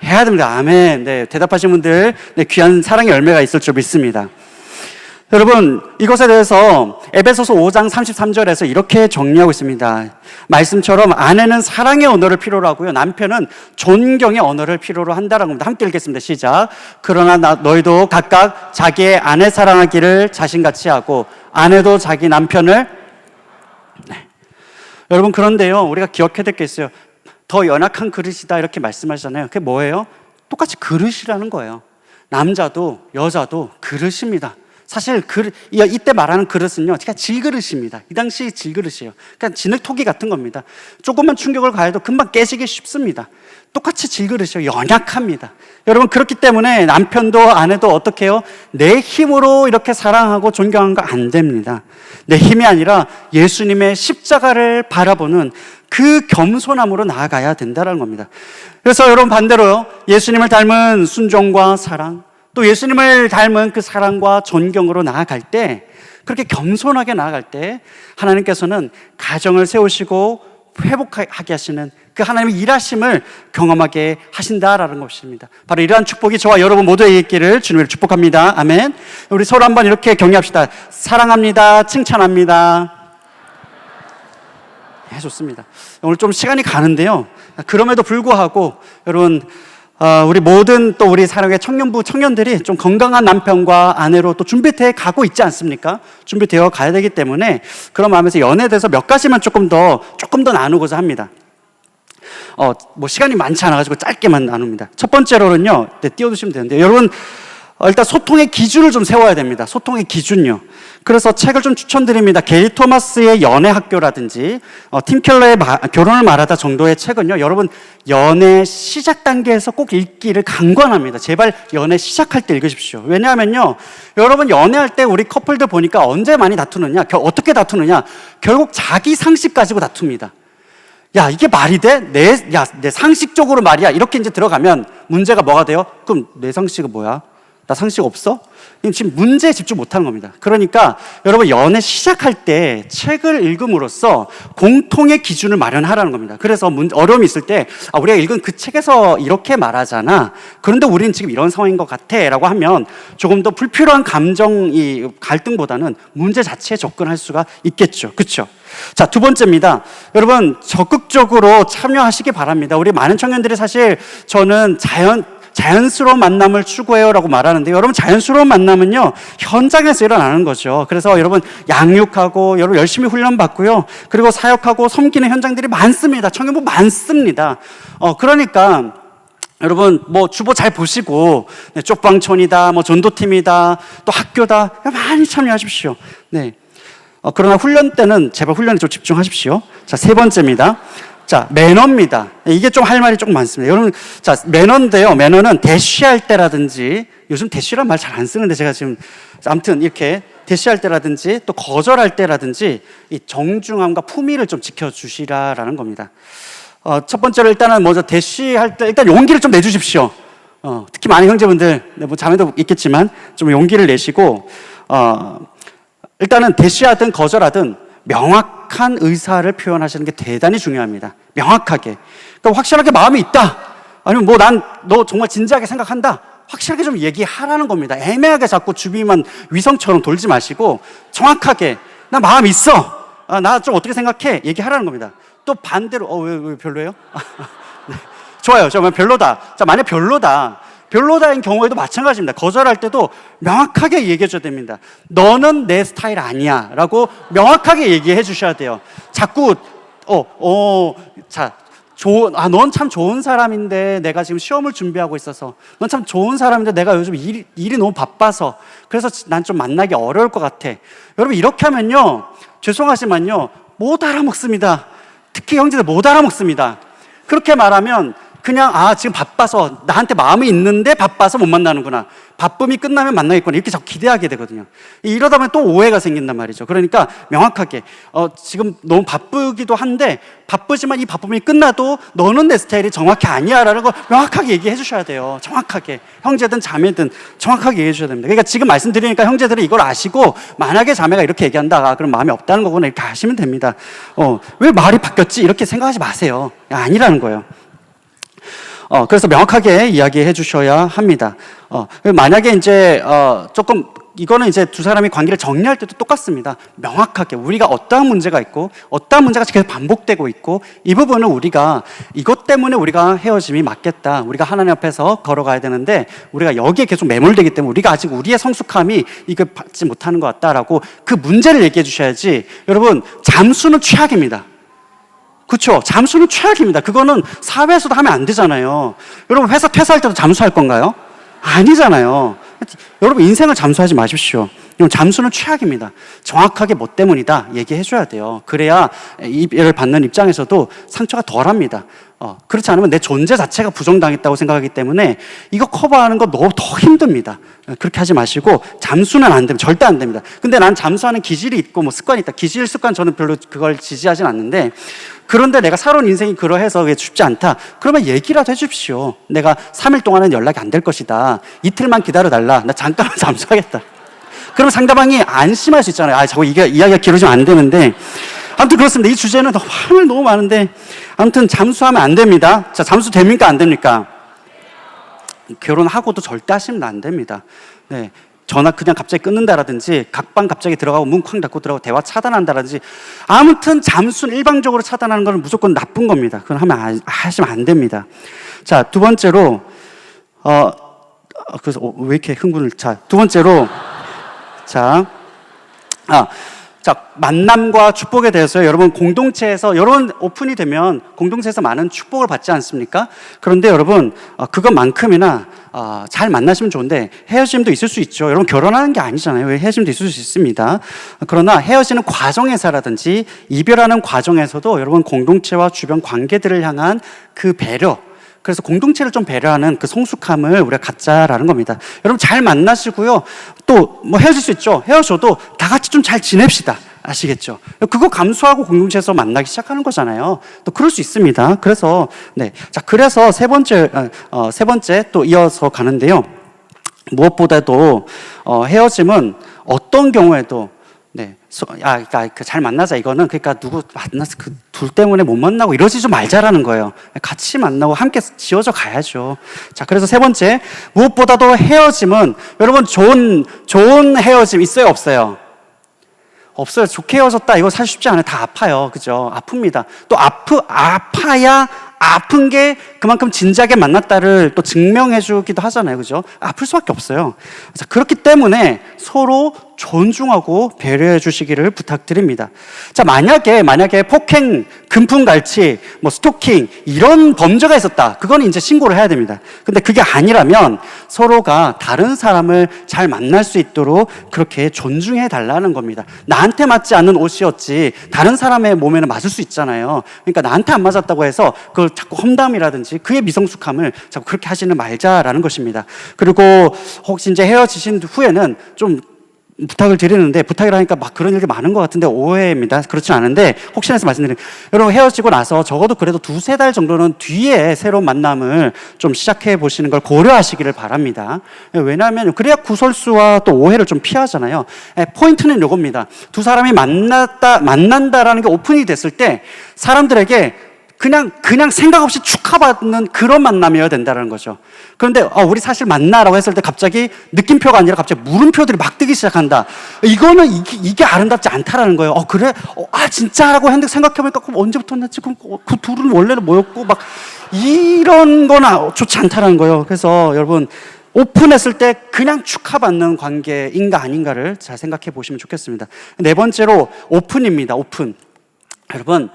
해야 됩니다. 아멘. 네, 대답하신 분들, 네, 귀한 사랑의 열매가 있을 줄 믿습니다. 여러분, 이것에 대해서 에베소서 5장 33절에서 이렇게 정리하고 있습니다. 말씀처럼 아내는 사랑의 언어를 필요로 하고요, 남편은 존경의 언어를 필요로 한다는 겁니다. 함께 읽겠습니다. 시작. 그러나 너희도 각각 자기의 아내 사랑하기를 자신같이 하고 아내도 자기 남편을. 네. 여러분, 그런데요, 우리가 기억해야 될 게 있어요. 더 연약한 그릇이다 이렇게 말씀하시잖아요. 그게 뭐예요? 똑같이 그릇이라는 거예요. 남자도 여자도 그릇입니다. 사실 이때 말하는 그릇은요, 그냥 질그릇입니다. 이 당시 질그릇이에요. 그러니까 진흙토기 같은 겁니다. 조금만 충격을 가해도 금방 깨지기 쉽습니다. 똑같이 질그릇이에요. 연약합니다. 여러분, 그렇기 때문에 남편도 아내도 어떻게 해요? 내 힘으로 이렇게 사랑하고 존경하는 거 안 됩니다. 내 힘이 아니라 예수님의 십자가를 바라보는 그 겸손함으로 나아가야 된다는 겁니다. 그래서 여러분, 반대로요, 예수님을 닮은 순종과 사랑, 또 예수님을 닮은 그 사랑과 존경으로 나아갈 때, 그렇게 겸손하게 나아갈 때 하나님께서는 가정을 세우시고 회복하게 하시는 그 하나님의 일하심을 경험하게 하신다라는 것입니다. 바로 이러한 축복이 저와 여러분 모두에게 있기를 주님을 축복합니다. 아멘. 우리 서로 한번 이렇게 격려합시다. 사랑합니다. 칭찬합니다. 네, 좋습니다. 오늘 좀 시간이 가는데요, 그럼에도 불구하고 여러분, 우리 모든 또 우리 사랑의 청년부 청년들이 좀 건강한 남편과 아내로 또 준비되어 가고 있지 않습니까? 준비되어 가야 되기 때문에 그런 마음에서 연애에 대해서 몇 가지만 조금 더 나누고자 합니다. 뭐 시간이 많지 않아가지고 짧게만 나눕니다. 첫 번째로는요, 네, 띄워주시면 되는데요, 여러분, 일단 소통의 기준을 좀 세워야 됩니다. 소통의 기준요. 그래서 책을 좀 추천드립니다. 게리 토마스의 연애학교라든지 팀 켈러의 결혼을 말하다 정도의 책은요, 여러분, 연애 시작 단계에서 꼭 읽기를 강권합니다. 제발 연애 시작할 때 읽으십시오. 왜냐하면요, 여러분, 연애할 때 우리 커플들 보니까 언제 많이 다투느냐, 어떻게 다투느냐, 결국 자기 상식 가지고 다툽니다. 야, 이게 말이 돼? 내 상식적으로 말이야. 이렇게 이제 들어가면 문제가 뭐가 돼요? 그럼 내 상식은 뭐야? 나 상식 없어? 지금 문제에 집중 못하는 겁니다. 그러니까 여러분, 연애 시작할 때 책을 읽음으로써 공통의 기준을 마련하라는 겁니다. 그래서 어려움이 있을 때 우리가 읽은 그 책에서 이렇게 말하잖아, 그런데 우리는 지금 이런 상황인 것 같아 라고 하면 조금 더 불필요한 갈등보다는 문제 자체에 접근할 수가 있겠죠. 그렇죠? 자, 두 번째입니다. 여러분, 적극적으로 참여하시기 바랍니다. 우리 많은 청년들이 사실 저는 자연스러운 만남을 추구해요라고 말하는데, 여러분 자연스러운 만남은요 현장에서 일어나는 거죠. 그래서 여러분 양육하고 여러분 열심히 훈련받고요, 그리고 사역하고 섬기는 현장들이 많습니다. 청년부 많습니다. 그러니까 여러분 뭐 주보 잘 보시고, 네, 쪽방촌이다, 뭐 전도팀이다, 또 학교다, 많이 참여하십시오. 네. 그러나 훈련 때는 제발 훈련에 좀 집중하십시오. 자, 세 번째입니다. 자, 매너입니다. 이게 좀 할 말이 조금 많습니다. 여러분, 자, 매너인데요. 매너는 대쉬할 때라든지, 요즘 대쉬란 말 잘 안 쓰는데 제가 지금 아무튼 이렇게 대쉬할 때라든지 또 거절할 때라든지 이 정중함과 품위를 좀 지켜주시라라는 겁니다. 첫 번째로 일단은 먼저 대쉬할 때 일단 용기를 좀 내주십시오. 특히 많은 형제분들, 네, 뭐 자매도 있겠지만 좀 용기를 내시고, 일단은 대쉬하든 거절하든 명확한 의사를 표현하시는 게 대단히 중요합니다. 명확하게. 그러니까 확실하게 마음이 있다, 아니면 뭐 너 정말 진지하게 생각한다, 확실하게 좀 얘기하라는 겁니다. 애매하게 자꾸 주비만 위성처럼 돌지 마시고 정확하게 나 마음 있어, 나 좀 어떻게 생각해, 얘기하라는 겁니다. 또 반대로 왜 별로예요? 네. 좋아요. 저 별로다. 자, 만약 별로다인 경우에도 마찬가지입니다. 거절할 때도 명확하게 얘기해 줘야 됩니다. 너는 내 스타일 아니야 라고 명확하게 얘기해 주셔야 돼요. 자꾸 넌 참 좋은 사람인데 내가 지금 시험을 준비하고 있어서, 넌 참 좋은 사람인데 내가 요즘 일이 너무 바빠서 그래서 난 좀 만나기 어려울 것 같아. 여러분 이렇게 하면요, 죄송하지만요 못 알아먹습니다. 특히 형제들 못 알아먹습니다. 그렇게 말하면 그냥 지금 바빠서, 나한테 마음이 있는데 바빠서 못 만나는구나, 바쁨이 끝나면 만나겠구나, 이렇게 자꾸 기대하게 되거든요. 이러다 보면 또 오해가 생긴단 말이죠. 그러니까 명확하게 지금 너무 바쁘기도 한데, 바쁘지만 이 바쁨이 끝나도 너는 내 스타일이 정확히 아니야 라는 걸 명확하게 얘기해 주셔야 돼요. 정확하게. 형제든 자매든 정확하게 얘기해 주셔야 됩니다. 그러니까 지금 말씀드리니까 형제들이 이걸 아시고, 만약에 자매가 이렇게 얘기한다, 그럼 마음이 없다는 거구나, 이렇게 하시면 됩니다. 왜 말이 바뀌었지 이렇게 생각하지 마세요. 아니라는 거예요. 그래서 명확하게 이야기해 주셔야 합니다. 만약에 이제, 이거는 이제 두 사람이 관계를 정리할 때도 똑같습니다. 명확하게 우리가 어떠한 문제가 있고, 어떠한 문제가 계속 반복되고 있고, 이 부분은 우리가 이것 때문에 우리가 헤어짐이 맞겠다, 우리가 하나님 앞에서 걸어가야 되는데 우리가 여기에 계속 매몰되기 때문에 우리가 아직 우리의 성숙함이 이걸 받지 못하는 것 같다라고 그 문제를 얘기해 주셔야지. 여러분, 잠수는 최악입니다. 그렇죠? 잠수는 최악입니다. 그거는 사회에서도 하면 안 되잖아요. 여러분 회사 퇴사할 때도 잠수할 건가요? 아니잖아요. 여러분 인생을 잠수하지 마십시오. 잠수는 최악입니다. 정확하게 뭐 때문이다 얘기해 줘야 돼요. 그래야 이를 받는 입장에서도 상처가 덜합니다. 그렇지 않으면 내 존재 자체가 부정당했다고 생각하기 때문에 이거 커버하는 거 너무 더 힘듭니다. 그렇게 하지 마시고, 잠수는 안 됩니다. 절대 안 됩니다. 근데 난 잠수하는 기질이 있고 뭐 습관이 있다. 기질, 습관 저는 별로 그걸 지지하진 않는데, 그런데 내가 살아온 인생이 그러해서 그게 쉽지 않다, 그러면 얘기라도 해주십시오. 내가 3일 동안은 연락이 안 될 것이다, 이틀만 기다려달라, 나 잠깐만 잠수하겠다. 그러면 상대방이 안심할 수 있잖아요. 자꾸 이야기가 길어지면 안 되는데. 아무튼 그렇습니다. 이 주제는 화면 너무 많은데, 아무튼 잠수하면 안 됩니다. 자, 잠수 됩니까? 안 됩니까? 결혼하고도 절대 하시면 안 됩니다. 네. 전화 그냥 갑자기 끊는다라든지, 각방 갑자기 들어가고 문 쾅 닫고 들어가고 대화 차단한다라든지, 아무튼 잠수는 일방적으로 차단하는 건 무조건 나쁜 겁니다. 그건 하시면 안 됩니다. 자, 두 번째로, 그래서 왜 이렇게 흥분을, 두 번째로, 만남과 축복에 대해서 여러분 공동체에서, 여러분 오픈이 되면 공동체에서 많은 축복을 받지 않습니까? 그런데 여러분, 그것만큼이나 잘 만나시면 좋은데 헤어짐도 있을 수 있죠. 여러분 결혼하는 게 아니잖아요. 헤어짐도 있을 수 있습니다. 그러나 헤어지는 과정에서라든지 이별하는 과정에서도 여러분 공동체와 주변 관계들을 향한 그 배려, 그래서 공동체를 좀 배려하는 그 성숙함을 우리가 갖자라는 겁니다. 여러분 잘 만나시고요. 또 뭐 헤어질 수 있죠. 헤어져도 다 같이 좀 잘 지냅시다. 아시겠죠? 그거 감수하고 공동체에서 만나기 시작하는 거잖아요. 또 그럴 수 있습니다. 그래서 그래서 세 번째 또 이어서 가는데요. 무엇보다도 헤어짐은 어떤 경우에도 잘 만나자, 이거는 그러니까 누구 만나서 그 둘 때문에 못 만나고 이러지 좀 말자라는 거예요. 같이 만나고 함께 지어져 가야죠. 자, 그래서 세 번째, 무엇보다도 헤어짐은, 여러분 좋은 헤어짐 있어요, 없어요? 없어요. 좋게 헤어졌다, 이거 사실 쉽지 않아요. 다 아파요. 그죠? 아픕니다. 또 아파야 아픈 게 그만큼 진지하게 만났다를 또 증명해 주기도 하잖아요. 그죠? 아플 수밖에 없어요. 자, 그렇기 때문에 서로 존중하고 배려해 주시기를 부탁드립니다. 자, 만약에 폭행, 금품갈취, 뭐 스토킹 이런 범죄가 있었다. 그거는 이제 신고를 해야 됩니다. 근데 그게 아니라면 서로가 다른 사람을 잘 만날 수 있도록 그렇게 존중해 달라는 겁니다. 나한테 맞지 않는 옷이었지 다른 사람의 몸에는 맞을 수 있잖아요. 그러니까 나한테 안 맞았다고 해서 그걸 자꾸 험담이라든지 그의 미성숙함을 자꾸 그렇게 하지는 말자라는 것입니다. 그리고 혹시 이제 헤어지신 후에는 좀 부탁을 드리는데, 부탁이라니까 막 그런 일이 많은 것 같은데 오해입니다. 그렇진 않은데 혹시나 해서 말씀드리면, 여러분 헤어지고 나서 적어도 그래도 2-3달 정도는 뒤에 새로운 만남을 좀 시작해 보시는 걸 고려하시기를 바랍니다. 왜냐하면 그래야 구설수와 또 오해를 좀 피하잖아요. 포인트는 요겁니다. 두 사람이 만난다라는 게 오픈이 됐을 때 사람들에게 그냥 생각 없이 축하받는 그런 만남이어야 된다는 거죠. 그런데 우리 사실 만나라고 했을 때 갑자기 느낌표가 아니라 갑자기 물음표들이 막 뜨기 시작한다. 이거는 이게 아름답지 않다라는 거예요. 그래? 진짜라고 했는데 생각해보니까 그럼 언제부터 만났지? 그럼 그 둘은 원래는 뭐였고 막 이런 거나 좋지 않다라는 거예요. 그래서 여러분 오픈했을 때 그냥 축하받는 관계인가 아닌가를 잘 생각해 보시면 좋겠습니다. 네 번째로 오픈입니다. 오픈. 여러분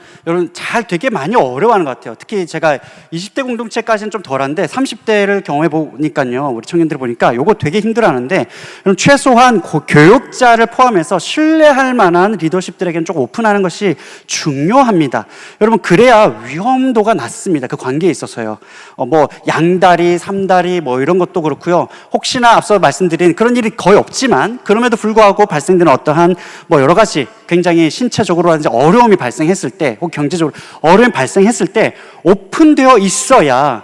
잘 되게 많이 어려워하는 것 같아요. 특히 제가 20대 공동체까지는 좀 덜한데 30대를 경험해 보니까요, 우리 청년들 보니까 요거 되게 힘들어하는데, 최소한 교육자를 포함해서 신뢰할 만한 리더십들에게는 조금 오픈하는 것이 중요합니다. 여러분 그래야 위험도가 낮습니다. 그 관계에 있어서요. 뭐 양다리, 삼다리 뭐 이런 것도 그렇고요. 혹시나 앞서 말씀드린 그런 일이 거의 없지만 그럼에도 불구하고 발생되는 어떠한 뭐 여러 가지 굉장히 신체적으로라든지 어려움이 발생했을 때, 혹 경제적으로 어려움이 발생했을 때 오픈되어 있어야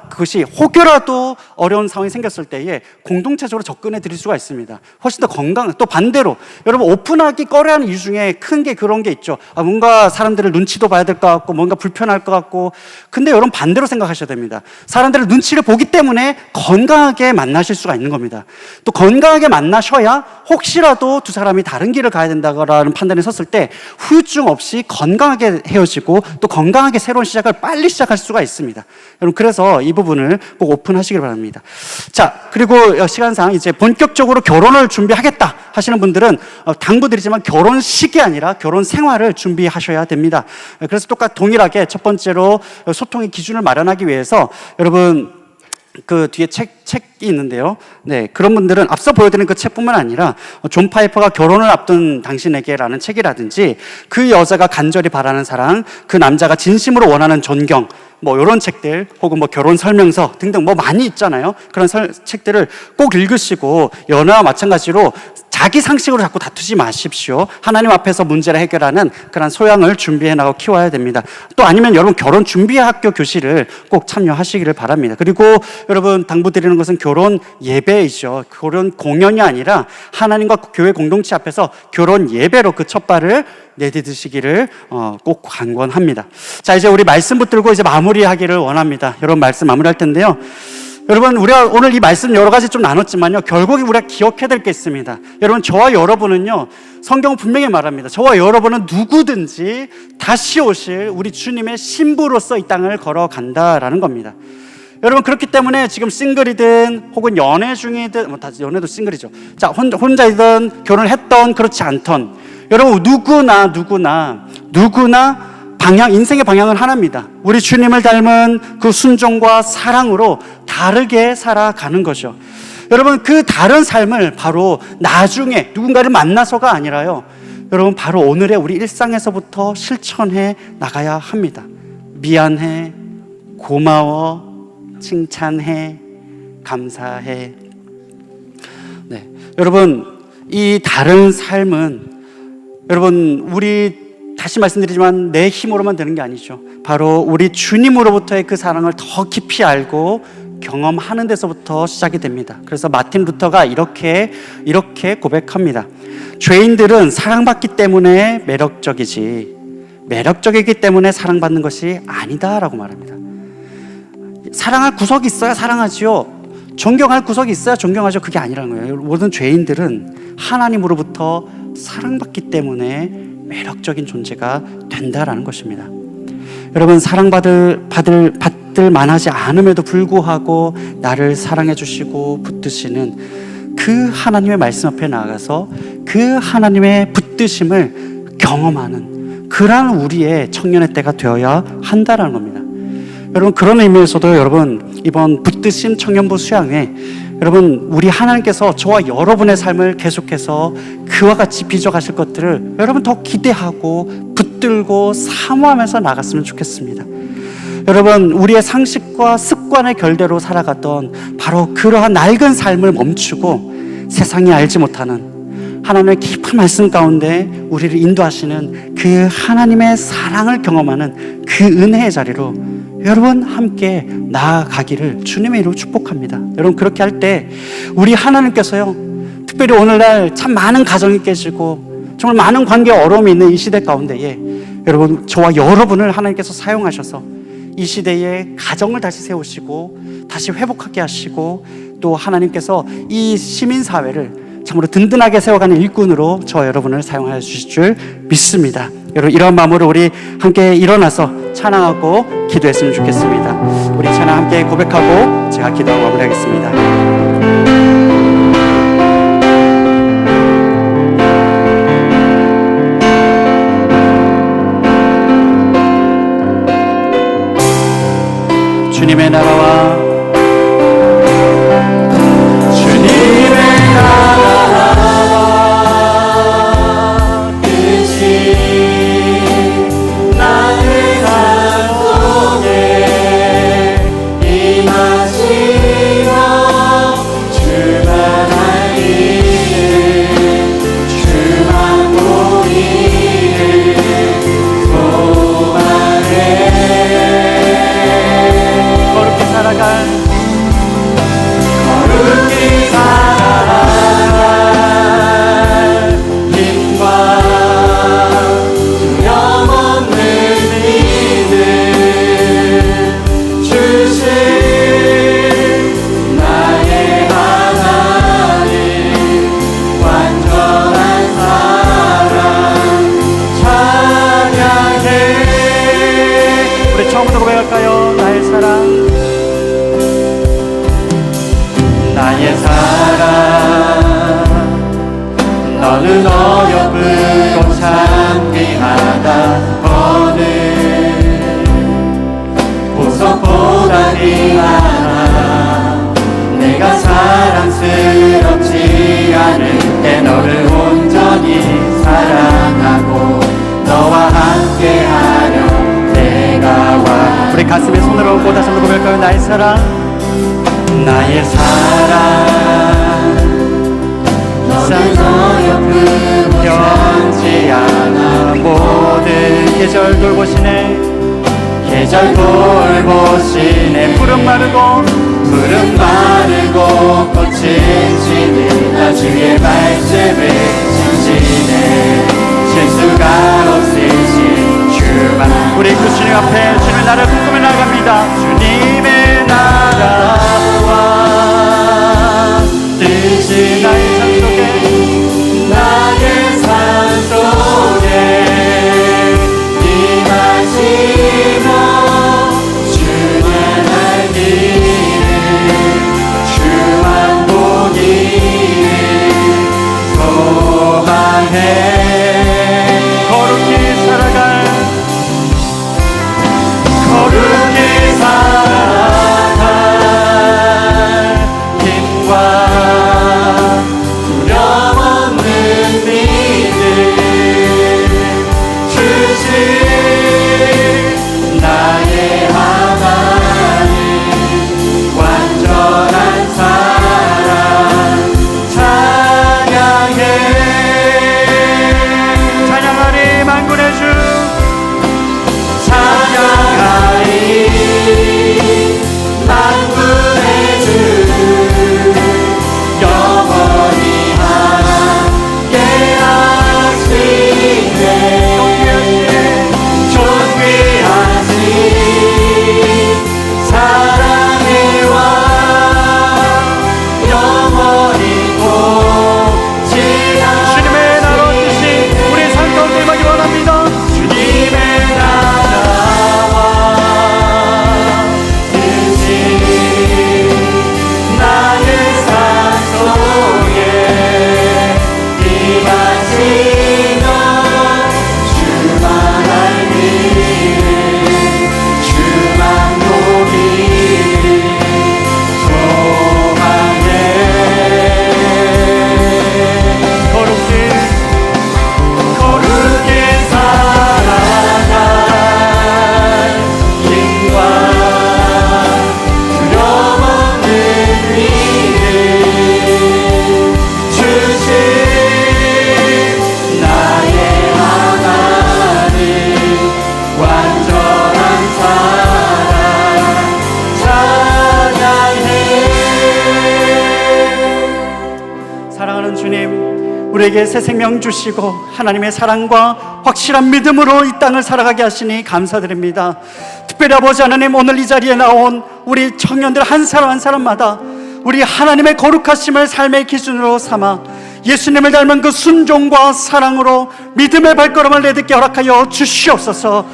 그것이 혹여라도 어려운 상황이 생겼을 때에 공동체적으로 접근해 드릴 수가 있습니다. 훨씬 더 또 반대로 여러분 오픈하기 꺼려하는 이유 중에 큰 게 그런 게 있죠. 뭔가 사람들을 눈치도 봐야 될 것 같고 뭔가 불편할 것 같고. 근데 여러분 반대로 생각하셔야 됩니다. 사람들의 눈치를 보기 때문에 건강하게 만나실 수가 있는 겁니다. 또 건강하게 만나셔야 혹시라도 두 사람이 다른 길을 가야 된다라는 판단에 섰을 때 후유증 없이 건강하게 헤어지고 또 건강하게 새로운 시작을 빨리 시작할 수가 있습니다. 여러분 그래서 이 부분을 꼭 오픈하시길 바랍니다. 자, 그리고 시간상 이제 본격적으로 결혼을 준비하겠다 하시는 분들은 당부드리지만 결혼식이 아니라 결혼 생활을 준비하셔야 됩니다. 그래서 동일하게 첫 번째로 소통의 기준을 마련하기 위해서 여러분 그 뒤에 책이 있는데요. 네, 그런 분들은 앞서 보여드린 그 책뿐만 아니라 존 파이퍼가 결혼을 앞둔 당신에게라는 책이라든지 그 여자가 간절히 바라는 사랑, 그 남자가 진심으로 원하는 존경, 뭐 이런 책들, 혹은 뭐 결혼 설명서 등등 뭐 많이 있잖아요. 그런 책들을 꼭 읽으시고 연애와 마찬가지로 자기 상식으로 자꾸 다투지 마십시오. 하나님 앞에서 문제를 해결하는 그런 소양을 준비해 나가고 키워야 됩니다. 또 아니면 여러분 결혼 준비 학교 교실을 꼭 참여하시기를 바랍니다. 그리고 여러분 당부드리는 것은 결혼 예배이죠. 결혼 공연이 아니라 하나님과 교회 공동체 앞에서 결혼 예배로 그 첫 발을 내딛으시기를 꼭 간권합니다. 자, 이제 우리 말씀 붙들고 이제 마무리하기를 원합니다. 여러분 말씀 마무리할 텐데요. 여러분 우리가 오늘 이 말씀 여러 가지 좀 나눴지만요, 결국에 우리가 기억해야 될 게 있습니다. 여러분 저와 여러분은요, 성경은 분명히 말합니다. 저와 여러분은 누구든지 다시 오실 우리 주님의 신부로서 이 땅을 걸어간다라는 겁니다. 여러분 그렇기 때문에 지금 싱글이든 혹은 연애 중이든 다 연애도 싱글이죠. 자, 혼자이든 결혼을 했던 그렇지 않던 여러분 누구나 인생의 방향은 하나입니다. 우리 주님을 닮은 그 순종과 사랑으로 다르게 살아가는 거죠. 여러분 그 다른 삶을 바로 나중에 누군가를 만나서가 아니라요, 여러분 바로 오늘의 우리 일상에서부터 실천해 나가야 합니다. 미안해, 고마워, 칭찬해, 감사해. 네, 여러분 이 다른 삶은 여러분 우리 다시 말씀드리지만 내 힘으로만 되는 게 아니죠. 바로 우리 주님으로부터의 그 사랑을 더 깊이 알고 경험하는 데서부터 시작이 됩니다. 그래서 마틴 루터가 이렇게 고백합니다. 죄인들은 사랑받기 때문에 매력적이기 때문에 사랑받는 것이 아니다라고 말합니다. 사랑할 구석이 있어야 사랑하지요. 존경할 구석이 있어야 존경하죠. 그게 아니라는 거예요. 모든 죄인들은 하나님으로부터 사랑받기 때문에 매력적인 존재가 된다라는 것입니다. 여러분, 받을 만하지 않음에도 불구하고 나를 사랑해 주시고 붙드시는 그 하나님의 말씀 앞에 나아가서 그 하나님의 붙드심을 경험하는 그러한 우리의 청년의 때가 되어야 한다라는 겁니다. 여러분, 그런 의미에서도 여러분, 이번 붙드심 청년부 수양회, 여러분, 우리 하나님께서 저와 여러분의 삶을 계속해서 그와 같이 빚어가실 것들을 여러분 더 기대하고 붙들고 사모하면서 나갔으면 좋겠습니다. 여러분, 우리의 상식과 습관의 결대로 살아갔던 바로 그러한 낡은 삶을 멈추고 세상이 알지 못하는 하나님의 깊은 말씀 가운데 우리를 인도하시는 그 하나님의 사랑을 경험하는 그 은혜의 자리로 여러분 함께 나아가기를 주님의 이름으로 축복합니다. 여러분, 그렇게 할 때 우리 하나님께서요, 특별히 오늘날 참 많은 가정이 깨지고 정말 많은 관계에 어려움이 있는 이 시대 가운데에 여러분, 저와 여러분을 하나님께서 사용하셔서 이 시대에 가정을 다시 세우시고 다시 회복하게 하시고 또 하나님께서 이 시민사회를 참으로 든든하게 세워가는 일꾼으로 저와 여러분을 사용하여 주실 줄 믿습니다. 여러분, 이런 마음으로 우리 함께 일어나서 찬양하고 기도했으면 좋겠습니다. 우리 찬양 함께 고백하고 제가 기도하고 마무리하겠습니다. 주님의 나라와 주님의 나라와 뜻이 나의 삶 속에 임하시며 주만 알리는 주만 보이는 소망에 거룩히 살아갈 힘과 두려움없는 믿음 주신 나의 하나님 완전한 사랑 찬양해. 우리 처음부터 고백할까요? 나의 사랑, 나의 사랑, 너는 어여쁘고 참 귀하다. 너는 보석보다 귀하다. 내가 사랑스럽지 않을 때 너를 온전히 사랑하고 너와 함께하려 내가 와. 우리 가슴에 손을 얹고 다시 한번 고백할까요? 나의 사랑, 나의 사랑, 너는 어여쁘고 변치 않아. 모든 계절 돌보시네, 계절 돌보시네. 푸른 마르고 꽃은 지는 나 주의 말씀을 지키네. 실수가 없으신 주만. 우리 그 주님 앞에 주님의 나라를 꿈꾸며 나아갑니다. 주님의 나라와 뜻이 나의 삶 속에, 나의 삶 속에 임하시며 주만 알기를 주만 보기를 소망해. 거룩히 살아갈, 거룩히 살아갈 우리에게 새 생명 주시고 하나님의 사랑과 확실한 믿음으로 이 땅을 살아가게 하시니 감사드립니다. 특별히 아버지 하나님, 오늘 이 자리에 나온 우리 청년들 한 사람 한 사람마다 우리 하나님의 거룩하심을 삶의 기준으로 삼아 예수님을 닮은 그 순종과 사랑으로 믿음의 발걸음을 내딛게 허락하여 주시옵소서.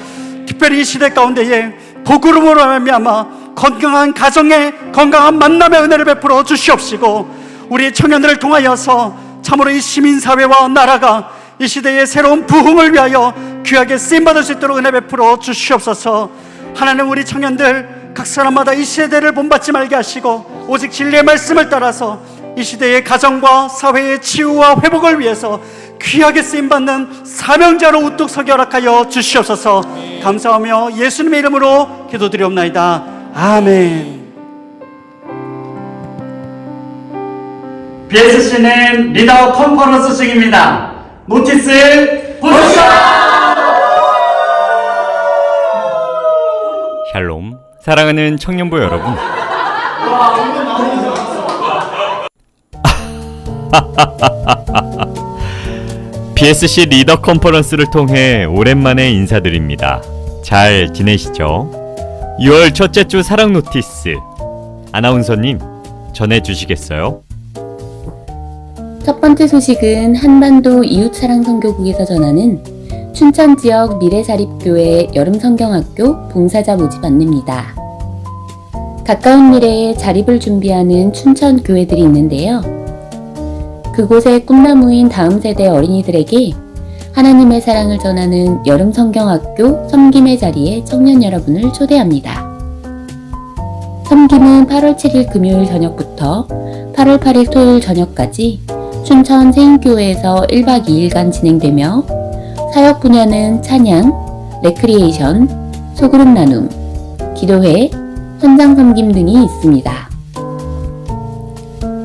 특별히 이 시대 가운데에 복음으로 말미암아 건강한 가정에 건강한 만남의 은혜를 베풀어 주시옵시고, 우리 청년들을 통하여서 참으로 이 시민사회와 나라가 이 시대의 새로운 부흥을 위하여 귀하게 쓰임받을 수 있도록 은혜 베풀어 주시옵소서. 하나님, 우리 청년들 각 사람마다 이 세대를 본받지 말게 하시고 오직 진리의 말씀을 따라서 이 시대의 가정과 사회의 치유와 회복을 위해서 귀하게 쓰임받는 사명자로 우뚝 서게 허락하여 주시옵소서. 감사하며 예수님의 이름으로 기도드리옵나이다. 아멘. BSC는 리더 컨퍼런스 중입니다. 노티스 보시죠. 샬롬, 사랑하는 청년부 여러분. BSC 리더 컨퍼런스를 통해 오랜만에 인사드립니다. 잘 지내시죠? 6월 첫째 주 사랑 노티스, 아나운서님 전해주시겠어요? 첫 번째 소식은 한반도 이웃사랑선교국에서 전하는 춘천 지역 미래사립교회 여름성경학교 봉사자 모집 안내입니다. 가까운 미래에 자립을 준비하는 춘천 교회들이 있는데요. 그곳의 꿈나무인 다음 세대 어린이들에게 하나님의 사랑을 전하는 여름성경학교 섬김의 자리에 청년 여러분을 초대합니다. 섬김은 8월 7일 금요일 저녁부터 8월 8일 토요일 저녁까지 춘천 세인교회에서 1박 2일간 진행되며 사역 분야는 찬양, 레크리에이션, 소그룹 나눔, 기도회, 현장 섬김 등이 있습니다.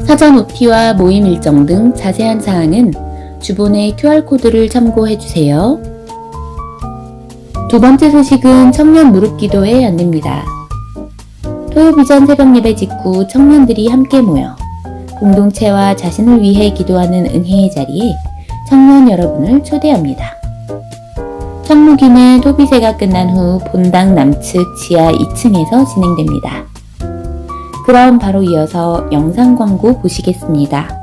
사전 OT와 모임 일정 등 자세한 사항은 주본의 QR코드를 참고해주세요. 두 번째 소식은 청년 무릎기도회 안내입니다. 토요비전 새벽 예배 직후 청년들이 함께 모여 공동체와 자신을 위해 기도하는 은혜의 자리에 청년 여러분을 초대합니다. 청무기는 토비세가 끝난 후 본당 남측 지하 2층에서 진행됩니다. 그럼 바로 이어서 영상 광고 보시겠습니다.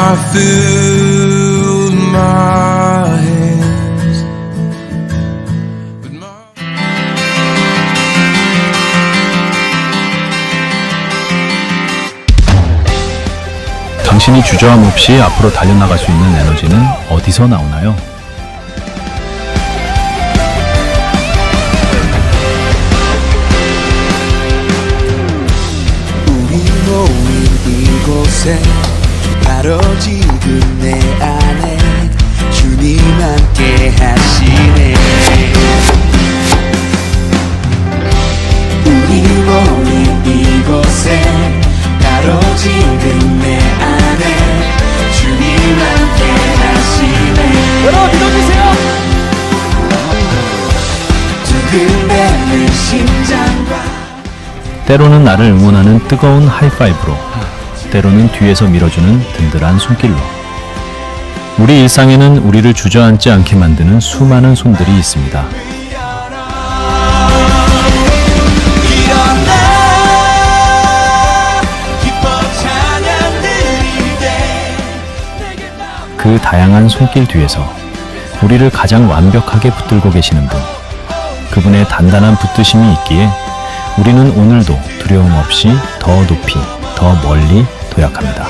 I filled my hands with my 당신이 주저함 없이 앞으로 달려나갈 수 있는 에너지는 어디서 나오나요? 우리 모인 이곳에 바로 지금 내 안에 주님 함께 하시네. 우리 모인 이곳에 바로 지금 내 안에 주님 함께 하시네. 여러분 믿어주세요. 두근대는 심장과 때로는 나를 응원하는 뜨거운 하이파이브로, 때로는 뒤에서 밀어주는 든든한 손길로, 우리 일상에는 우리를 주저앉지 않게 만드는 수많은 손들이 있습니다. 그 다양한 손길 뒤에서 우리를 가장 완벽하게 붙들고 계시는 분, 그분의 단단한 붙드심이 있기에 우리는 오늘도 두려움 없이 더 높이, 더 멀리 도약합니다.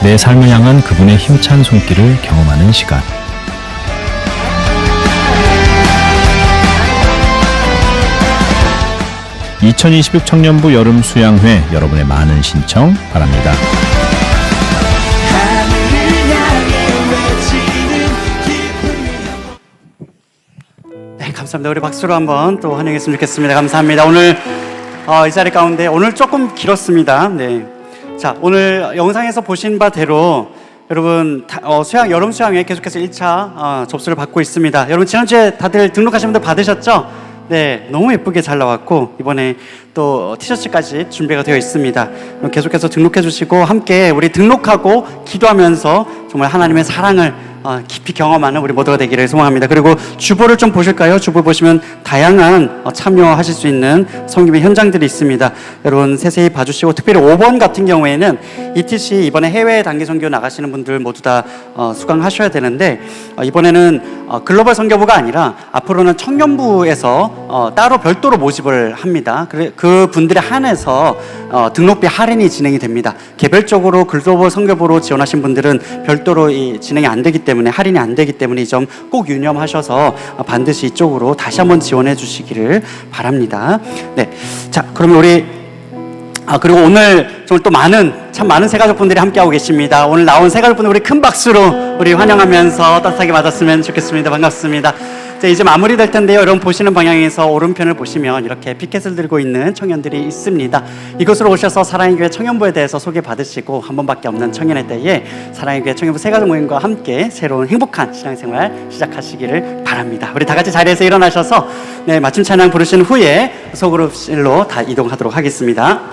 내 삶을 향한 그분의 힘찬 손길을 경험하는 시간. 2026 청년부 여름 수양회 여러분의 많은 신청 바랍니다. 하늘을 향해 외치는 기쁨. 네, 감사합니다. 우리 박수로 한번 또 환영했으면 좋겠습니다. 감사합니다. 오늘 이 자리 가운데 오늘 조금 길었습니다. 네. 자, 오늘 영상에서 보신 바대로 여러분 여름 수양회 계속해서 1차 접수를 받고 있습니다. 여러분 지난주에 다들 등록하신 분들 받으셨죠? 네, 너무 예쁘게 잘 나왔고 이번에 또 티셔츠까지 준비가 되어 있습니다. 계속해서 등록해 주시고 함께 우리 등록하고 기도하면서 정말 하나님의 사랑을 깊이 경험하는 우리 모두가 되기를 소망합니다. 그리고 주보를 좀 보실까요? 주보 보시면 다양한 참여하실 수 있는 성김의 현장들이 있습니다. 여러분 세세히 봐주시고 특별히 5번 같은 경우에는 ETC 이번에 해외 단기 선교 나가시는 분들 모두 다 수강하셔야 되는데 이번에는 글로벌 선교부가 아니라 앞으로는 청년부에서 따로 별도로 모집을 합니다. 그 분들에 한해서 등록비 할인이 진행이 됩니다. 개별적으로 글로벌 선교부로 지원하신 분들은 별도로 진행이 안 되기 때문에 할인이 안 되기 때문에 이 점 꼭 유념하셔서 반드시 이쪽으로 다시 한번 지원해 주시기를 바랍니다. 네, 자 그러면 우리 그리고 오늘 정말 또 참 많은 새가족분들이 함께하고 계십니다. 오늘 나온 새가족분들 우리 큰 박수로 우리 환영하면서 따뜻하게 맞았으면 좋겠습니다. 반갑습니다. 자, 이제 마무리될 텐데요. 여러분 보시는 방향에서 오른편을 보시면 이렇게 피켓을 들고 있는 청년들이 있습니다. 이곳으로 오셔서 사랑의 교회 청년부에 대해서 소개받으시고 한 번밖에 없는 청년의 때에 사랑의 교회 청년부 새가족 모임과 함께 새로운 행복한 신앙생활 시작하시기를 바랍니다. 우리 다 같이 자리에서 일어나셔서 마침 찬양 부르신 후에 소그룹실로 다 이동하도록 하겠습니다.